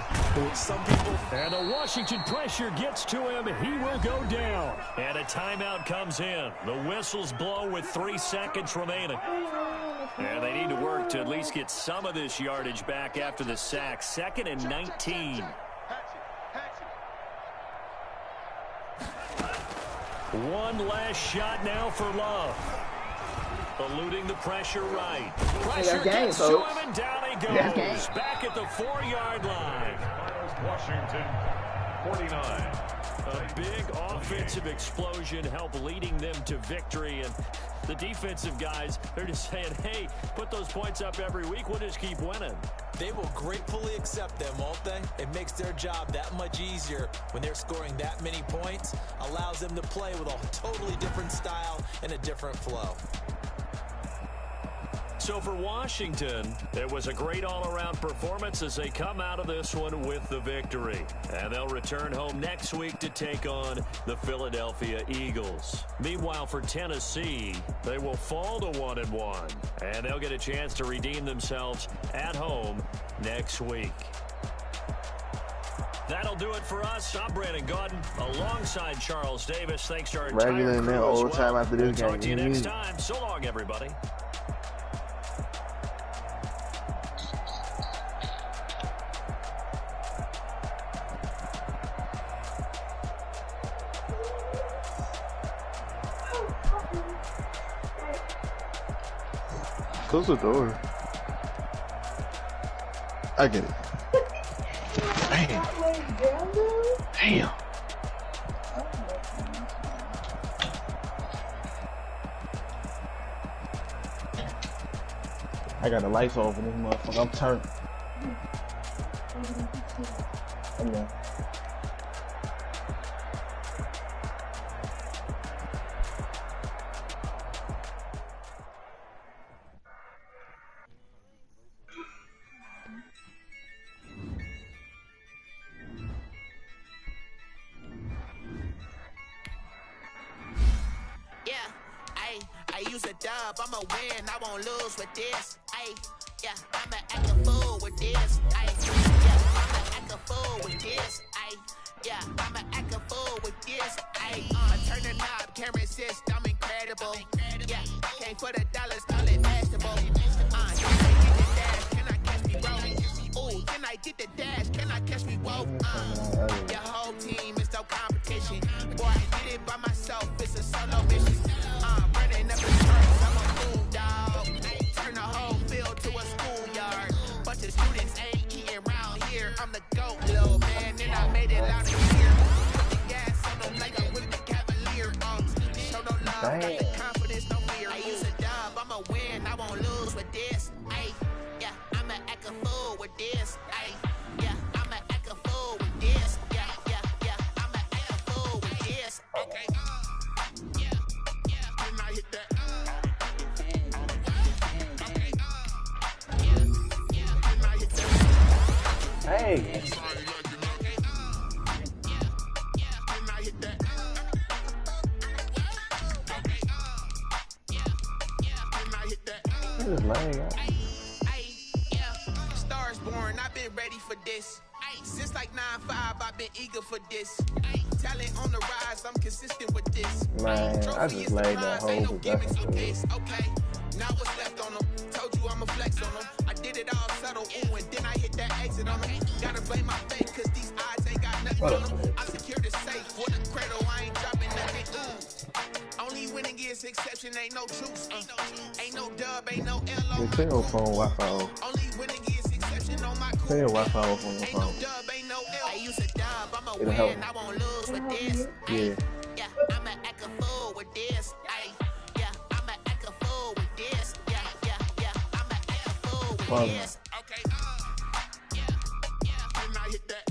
Some people. And the Washington pressure gets to him. He will go down. And a timeout comes in. The whistles blow with 3 seconds remaining. And they need to work to at least get some of this yardage back after the sack. 2nd and 19. One last shot now for Love. Eluding the pressure right. Pressure gets to him and down he goes. Back at the 4-yard line. Washington, 49. A big offensive explosion helped leading them to victory. And the defensive guys, they're just saying, hey, put those points up every week. We'll just keep winning. They will gratefully accept them, won't they? It makes their job that much easier when they're scoring that many points. Allows them to play with a totally different style and a different flow. So for Washington, it was a great all-around performance as they come out of this one with the victory. And they'll return home next week to take on the Philadelphia Eagles. Meanwhile, for Tennessee, they will fall to 1-1. And they'll get a chance to redeem themselves at home next week. That'll do it for us. I'm Brandon Gaudin alongside Charles Davis. Thanks to our entire crew as well. Time after this Talk to you next time. So long, everybody. Close the door. I get it. Damn. Damn. I got the lights off in this motherfucker. I'm turned. Yeah. I'ma win, I won't lose with this. Ay, yeah, I'ma act a fool with this. Ay, yeah, I'ma act a fool with this. Ay, yeah, I'ma act a fool with this. Ay, I turn the knob, can't resist, I'm incredible. Yeah, came for the dollars, call it vegetable. Can I catch me roll? Ooh, can I get the dash? Can I catch me roll? Your whole team is no competition. Boy, I did it by myself, it's a solo mission. Running up the charts, I'm a fool dog. Turn the whole field to a schoolyard. Bunch of students ain't eating round here. I'm the GOAT, little man, and I made it out of here. Put the gas on them like I'm with the Cavalier. Show no love, got the confidence, no fear. I use a dub, I'ma win, I won't lose with this. Ay, yeah, I'ma act a fool with this. Ay, yeah, I'ma act a fool with this. Yeah, yeah, yeah, I'ma act a fool with this. Okay. Hey. This is lame, Stars born, I've been ready for this. Since like 9-5, I've been eager for this. Talent on the rise, I'm consistent with this. Man, I just laid that whole gimmicks with this. Okay, now what's left on them? Told you I'ma flex on them. I did it all subtle, ooh, and then I hit that exit on them. Gotta blame my fate, cause these odds ain't got nothing on them. I secured the safe with a cradle, I ain't dropping nothing. Only winning is exception, ain't no truce. Ain't no dub, ain't no L on my phone Wi-Fi off. Only winning is exception on my crew. Turn your Wi-Fi off on your phone. Ain't no dub, ain't no L. I use a dub, I'ma win, I won't lose with this. Yeah. Yeah, I'ma act a fool with this. Ay, yeah, I'ma act a fool with this. Yeah, yeah, yeah, I'ma act a fool with this. Okay. Yeah, yeah, and I hit that.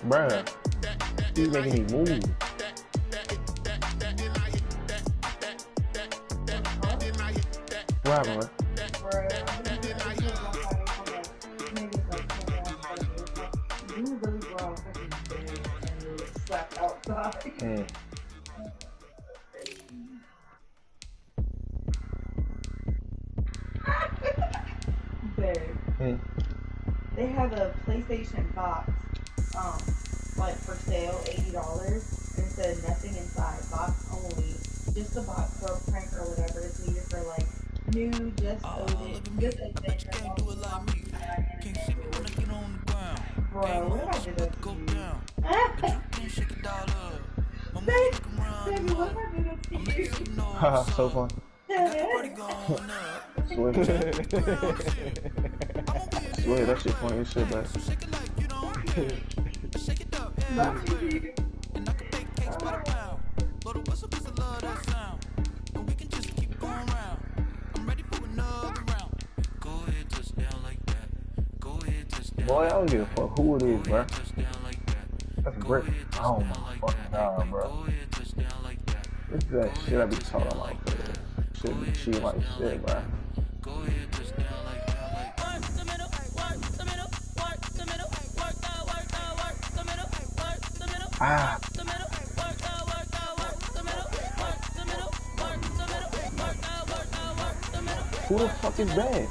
Bruh, he's making me move. What happened, man? They have a PlayStation box, like for sale, $80. And it said nothing inside, box only. Just a box for a prank or whatever. It's needed for like new, just open, just adventure. Bro, what did I do that to you? Baby, what did I do that to you? Haha, so fun. Swear, that shit funny as shit, man. Love you. Boy, I don't give a fuck who it is, bro. That's a brick. Oh my fucking god, bro. This is that shit I be talking about, bro. Shit be cheating like shit, bro. Ah. Who the fuck is that?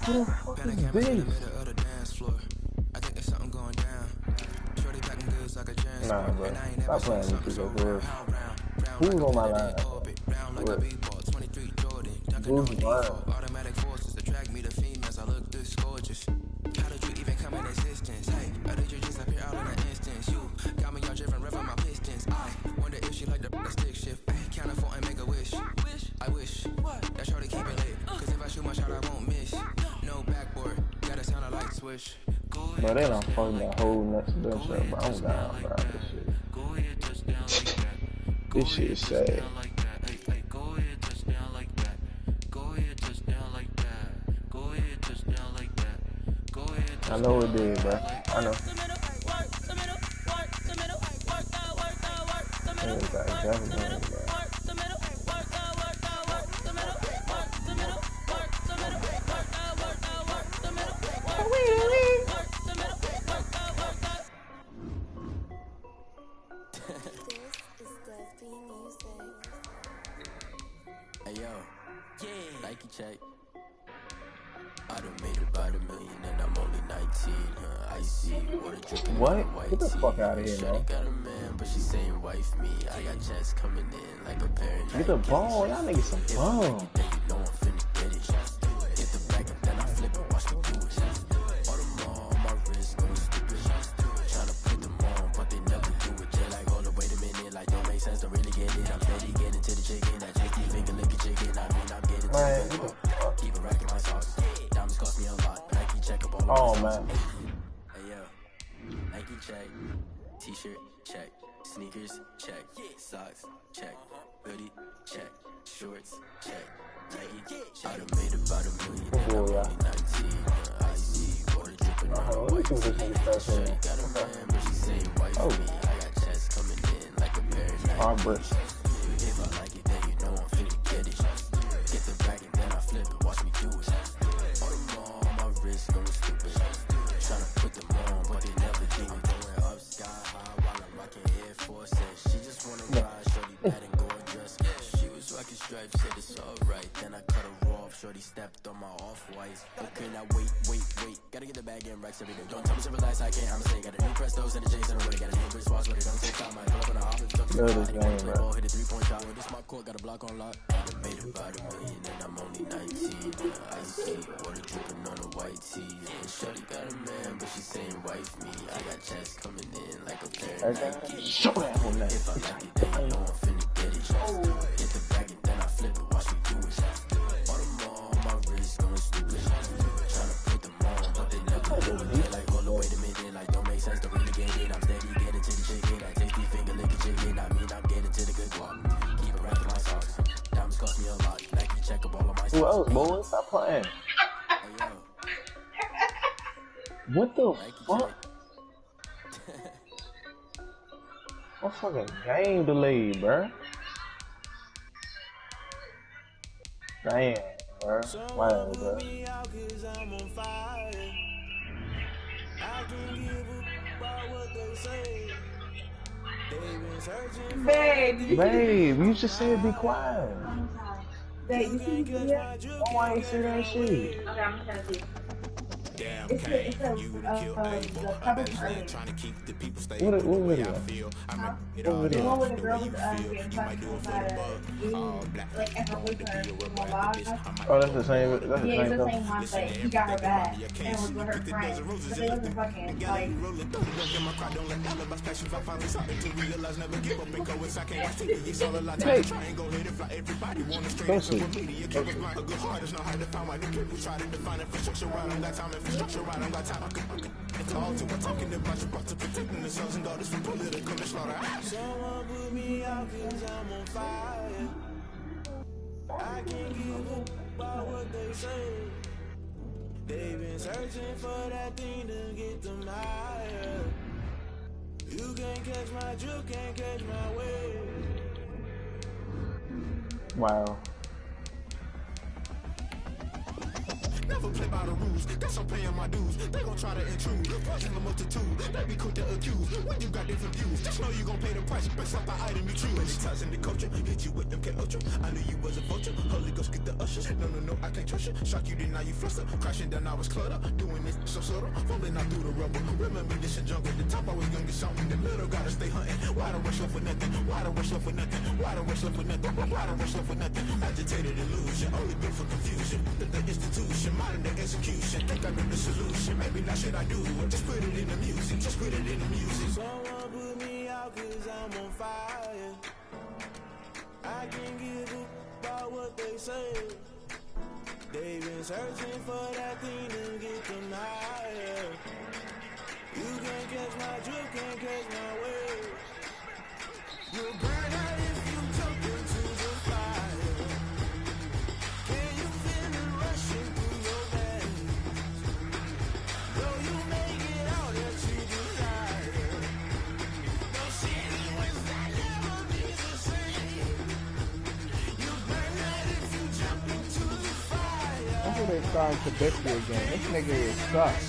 Who the fuck is this? Nah, bro. Stop playing with me, bro. Who's on my line? Who's mine? Automatic forces attract me to females. I look this gorgeous. How did you even come in existence? Hey, how did you just appear out in an instance? You got me all driven, revving my pistons. I wonder if she like the stick shift. Can't afford and make a wish. I wish that shorty keep it lit. Cause if I shoot my shot, I won't miss. No backboard, gotta sound a light switch. Bro, they done fucking that whole next themselves, bro. I'm down, bro. This shit is sad. I know it did, bro. I know. Hey yo, Nike check. I done made about $1 million and I'm only 19. Icy water dripping. What? Get the fuck out of here, man. Got a man, but she saying wife me. I got checks coming in like a parent. Get the ball, y'all niggas some bum. Get the bag and then I flip it, watch me do it. All them on my wrist going stupid. Tryna put them on, but they never do it. Just like, hold up, wait a minute, like don't make sense, don't really get it. I'm steady getting to the chicken, that chicky finger licking chicken. I mean, I'm getting to the keep it racking my sauce. Diamonds cost me a lot. Nike check up all oh man. Hey yo, Nike check, t-shirt check, sneakers check, socks check, hoodie check, shorts check. Nike, I done made about $1 million. I'm only 19. Icy water dripping on her white tee. Shorty got a man, but she say wife me. I got checks coming in like a pair of Nike. If I like it, then you know I'm finna get it. Get the bag and then I flip it, watch me do it. All them on my wrist going stupid. Tryna put them on, but they never do it. Going up sky high while I'm rocking Air Forces. She just wanna ride, shorty bad and gorgeous. She was rocking stripes, said it's alright. Then I cut her off, shorty stepped on my off-whites. Okay, now wait. Gotta get the bag and racks every day. Don't tell me something lies, I can't, I'ma say. Got a new Prestos and a J's and a Ray. Got a new wristwatch, but it don't take time. I pull up on the office, took the ball, hit a 3-point shot. This my court, got a block on lock. I done made about $1 million and I'm only 19. Icy water dripping on a white tee. And shorty got a man, but she saying wife me. I got checks coming in like a pair of Nike. If I like it, then you know I'm finna get it. Get the bag and then I flip it, watch me do it. All them on my wrist going stupid. Tryna put them on, but they never do it. Like, hold up, wait a minute, like don't make sense, don't really get it. I'm steady getting to the chicken, I take the finger licking chicken. I mean, I'm getting to the good guap. Keep it racking my sauce. Diamonds cost me a lot. Nike check up all of my Who else, boy? Stop playing. Hey yo, What the Nike fuck? What fucking game delayed, bruh? Damn, bruh. Wow, bruh. Babe, you just said be quiet. Babe, you see this video? Oh, I ain't say that shit. Okay, I'm gonna see. It's a couple trying to keep the people stay. What video? The one where the girl was getting punched inside a dude, like at the boyfriend from a lodge. Oh, that's the same. That's the Yeah, it's same. the same one, but he got her back and was with her friend. But they wasn't fucking like. Hey. They've been searching for that thing to get them higher. You can't catch my drift, can't catch my wave. Wow. Never play by the rules, that's I'm paying my dues. They gon' try to intrude, poison the multitude. They be quick to accuse when you got different views. Just know you gon' pay the price based off the item you choose. Many times in the culture, hit you with them K-Ultra. I knew you was a vulture, Holy Ghost get the ushers. No, I can't trust you. Shock you, then now you fluster. Crashing down, I was cluttered. Doing this so subtle, falling out through the rubble. Remember this in jungle, the top I was young and something. The middle gotta stay hunting. Why the rush up for nothing? Why the rush up for nothing? Why the rush up for nothing? Why the rush up for nothing? Agitated illusion, only built for confusion. The institution, modern day execution. Think I know the solution. Maybe not shit I do. Just put it in the music. Just put it in the music. Someone put me out 'cause I'm on fire. I can't give a about what they say. They've been searching for that thing to get them higher. You can't catch my drift, can't catch my wave. You'll burn out if you jump into the fire. Can you feel it rushing through your veins? Though you make it out that you desire. No city was that never be the same. You burn out if you jump into the fire. That's what they starting to Trubisky again. This nigga is sucks.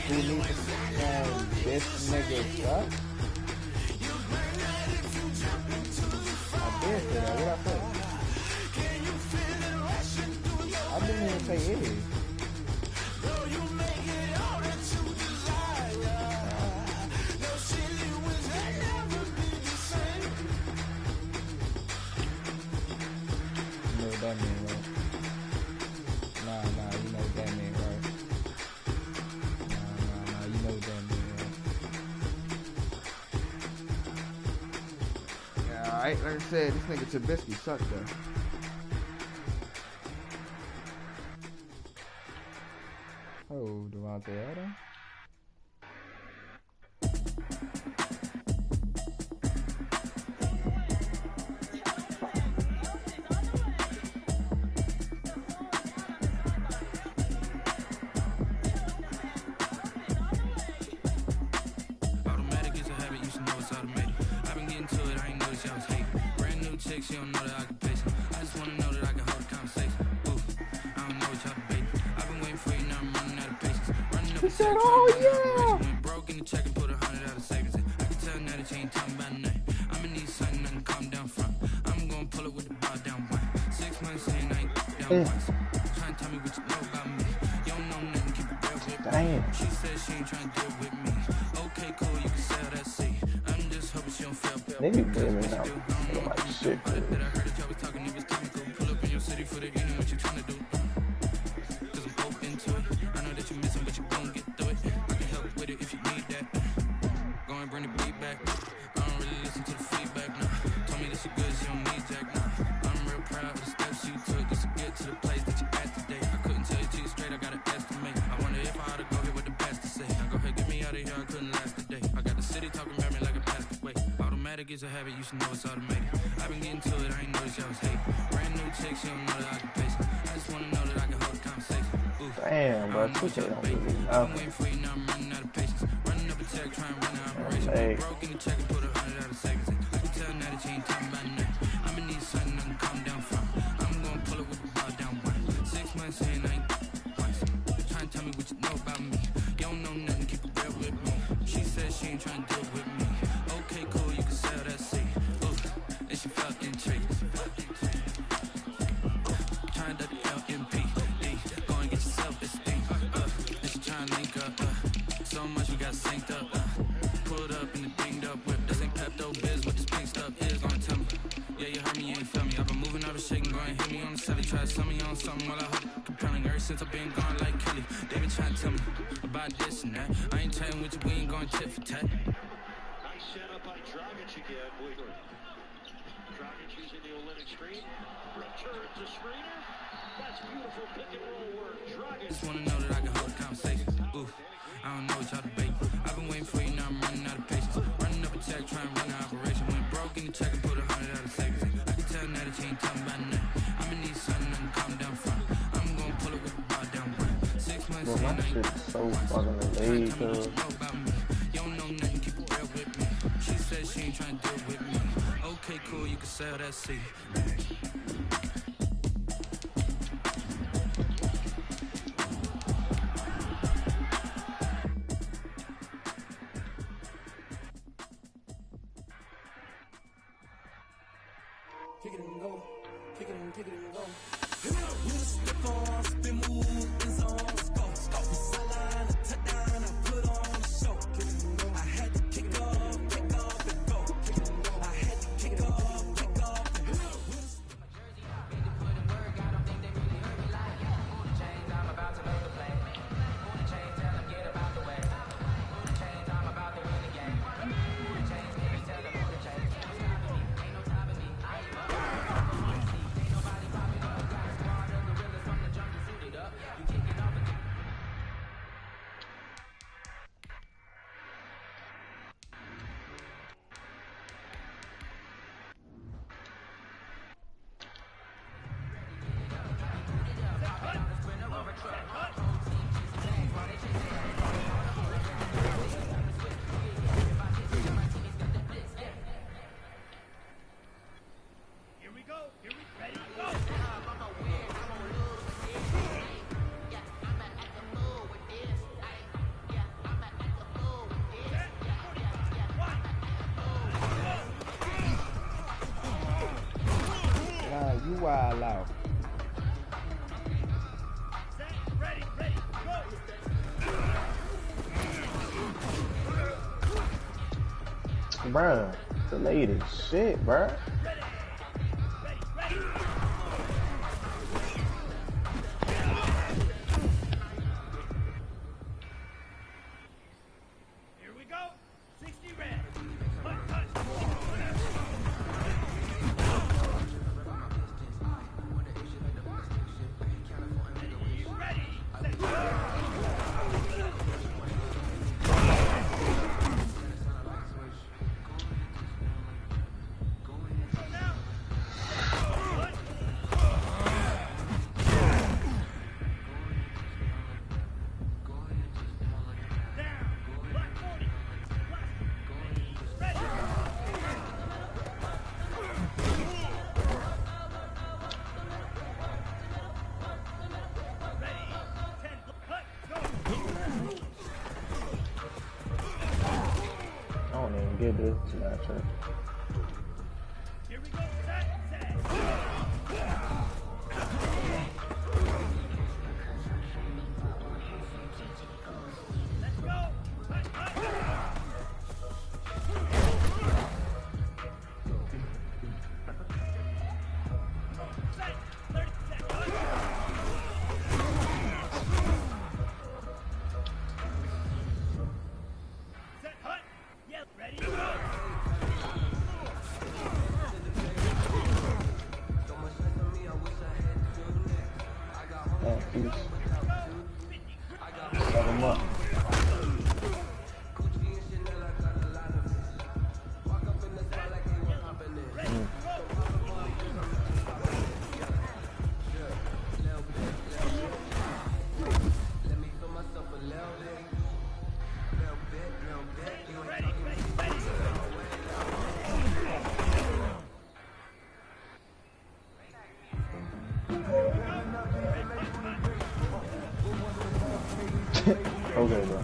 Who needs to this nigga sucks? I did say that. What I say? I didn't even say it is. You know what that means, right? Nah, you know what that means, right? Nah, you know what that means, right? Yeah, alright, like I said, this nigga Trubisky sucks though. Oh, Devontae Adams? She don't know that I can pace it. I just wanna know that I can hold a conversation. Oof, I don't know what y'all debating. I've been waiting for you, now I'm running out of patience. Running up a check, went broke in the check and put 100 out of savings in. I can tell now that you ain't talking about nothing. I'ma need something, nothing calm down front. I'm gonna pull it with the bar down one. 6 months in, I ain't down once. Trying to tell me what you know about me. You don't know nothing, keep it real with me. She said she ain't trying to deal with me. Okay, cool, you can sell that seat. I'm just hoping she don't fail. Nigga gaming now. Like shit. That I heard that y'all was talking, you was technical. Pull up in your city for the evening, what you trying to do? Cause I'm open to it. I know that you're missing, but you gon' get through it. I can help with it if you need that. Go and bring the beat back. I don't really listen to the feedback, no. Told me that she good, she don't need Jack, no. I'm real proud of the steps you took just to get to the place that you at today. I couldn't tell you to you straight, I gotta estimate. I wonder if I ought to go here with the best to say. Now go ahead, get me out of here, I couldn't last a day. I got the city talking about me like a passed away. Automatic is a habit, you should know it's automated. I've been getting to it, I ain't noticed y'all was hating. Brand new chick, she don't know that I can pace it. I just wanna know that I can hold a conversation. Ooh, damn, bro, Twitch ain't on really I've been waiting for you, now I'm running out of patience. Running up a check, trying to run an operation. Hey. Broke in the check and put 100 out of savings in. I can tell now that you ain't talking about nothing. I'ma need something, nothing calm down front. I'm gonna pull it with the bar down one. 6 months in, I ain't once. Trying to tell me what you know about me. You don't know nothing, keep it real with me. She said she ain't trying to deal with me. Okay, cool, you can sell that seat. Ooh, and she felt intrigued. Trying to LMP, go and get your self-esteem. And she trying to link up. So much we got synced up. Pulled up in the dinged up whip. This ain't Pepto-Biz, what this pink stuff is. Gonna tell me. Yeah, you heard me, you ain't feel me. I've been moving out of shaking, go and hit me on the celly. Try to sell me on something while I hope compelling. Ever since I've been gone like Kelly. They been trying to tell me about this and that. I ain't chatting with you, we ain't going tit for tat. Nice setup by Dragic again. Dragic using the Olympic screen. Return to screener. That's beautiful pick and roll work. Dragic. Just wanna know that I can hold a conversation. Ooh, I don't know what y'all debate. I've been waiting for you, now I'm running out of patience. Running up a check, trying to run an operation. Went broke in the check and put 100 Bro, my shit is so fucking delayed, cuz. She said she ain't trying to deal with me. Okay, cool, you can sell that seat. Kick it and go. Kick it and go. Hit me up with a stiff on, spin move, and zone. Let's go. Sideline, a touchdown, I put on a show. I had to kick off and go. I had to kick off and go. You wild out. Ready, go! Bruh, delayed as shit, bruh. Here we go. 60 red. I don't even get this matchup. Here we go. Set. Let's go. Set. 30 seconds. Set. Hut. Yeah. Ready. Go. Oh, peace. Set him up. Okay, bro.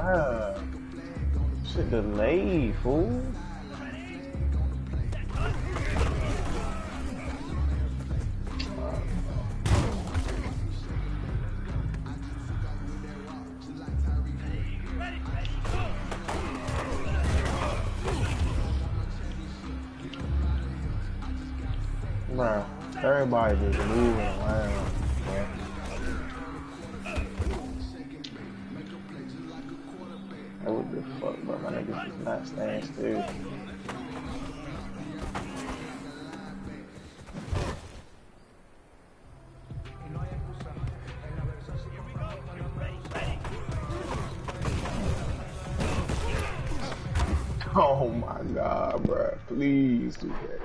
Bruh. Shit delayed, fool. Bruh, everybody just moving around, bruh. That would be fuck, bro. My niggas is not staying still. Oh my god, bruh. Please do that.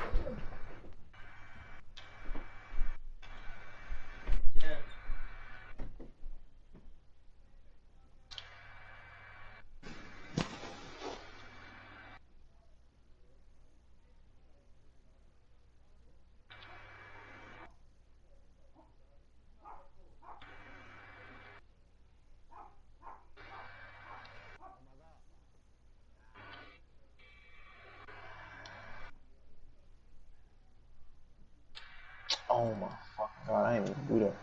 Oh my fucking god, I ain't even do that.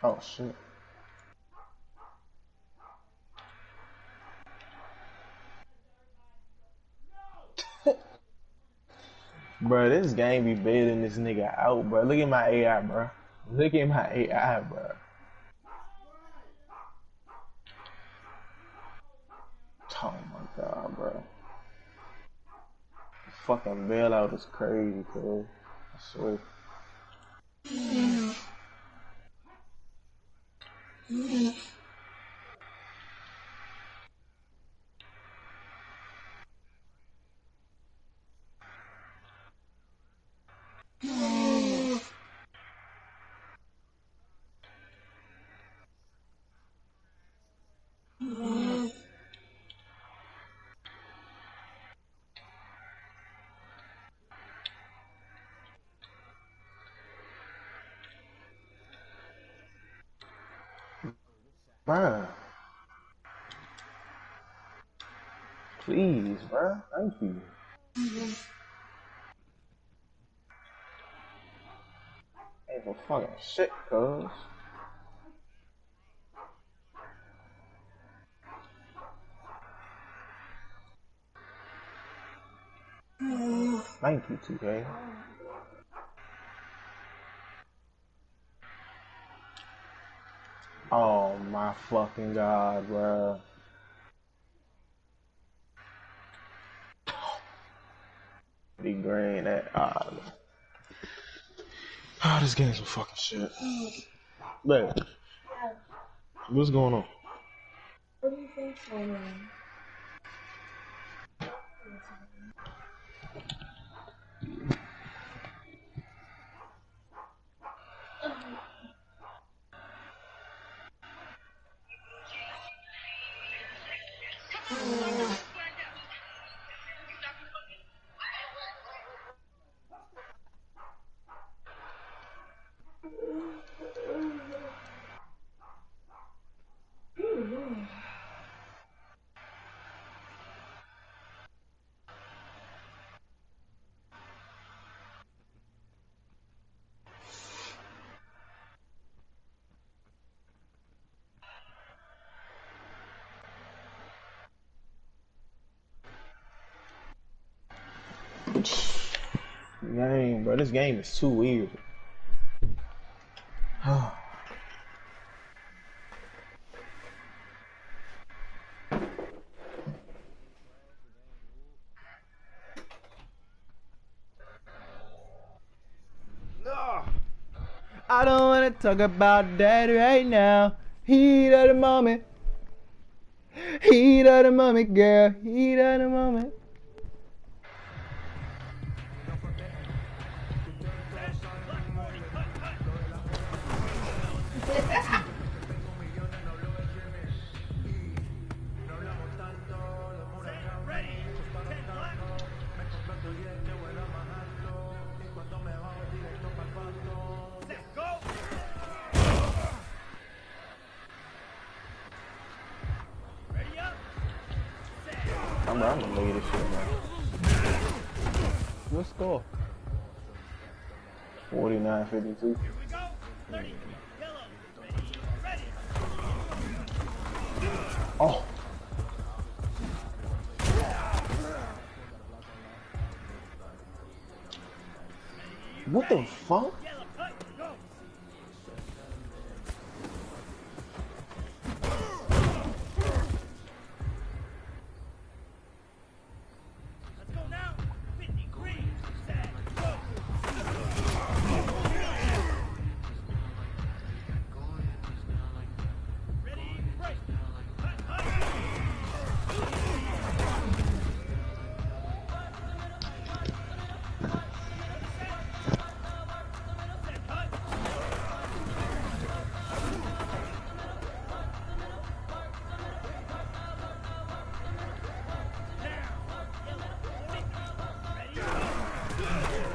Oh shit. Bro, this game be bailing this nigga out, bro. Look at my AI, bro. Look at my AI, bro. Oh my god, bro. The fucking bailout is crazy, cuz. I swear. Bruh. Please, bruh. Thank you. Ain't for fucking shit, cuz. Thank you, 2K. Oh my fucking god, bruh. Be green that. This game's some fucking shit. Babe, what's going on? What do you think's going on? Game, bro. This game is too weird. I don't want to talk about that right now. Heat of the moment. Heat of the moment, girl. Heat of the moment. I'm gonna leave this shit, man. What score? 49-52. Oh. What the fuck?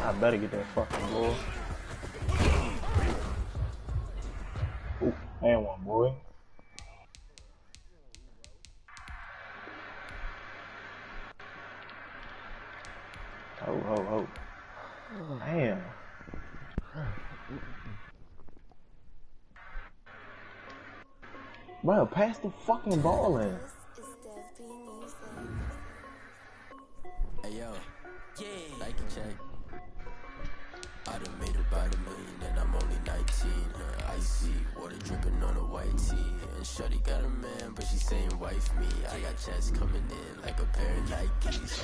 I better get that fucking ball. Ooh, and one, boy. Oh. Damn. Bro, pass the fucking ball in. Hey yo, like a check. I done made about $1 million and I'm only 19. Icy, water dripping on a white tee. And shorty got a man, but she saying wife me. I got checks coming in like a pair of Nikes.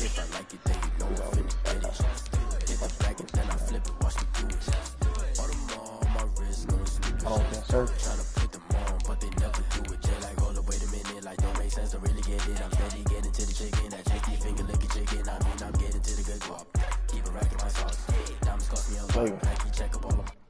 If I like it, then you know I'm finna get it. Hit the back and then I flip it, watch me do it. All on my wrist, no sleep. Tryna put them on, but they never do it. Jay like, hold up, wait a minute, like don't make sense to really get it. I'm steady getting to the chicken, that chicky finger licking chicken. I mean, I'm getting to the good guap. Keep it racking my sauce. Diamonds cost me a lot. Nike check up all of my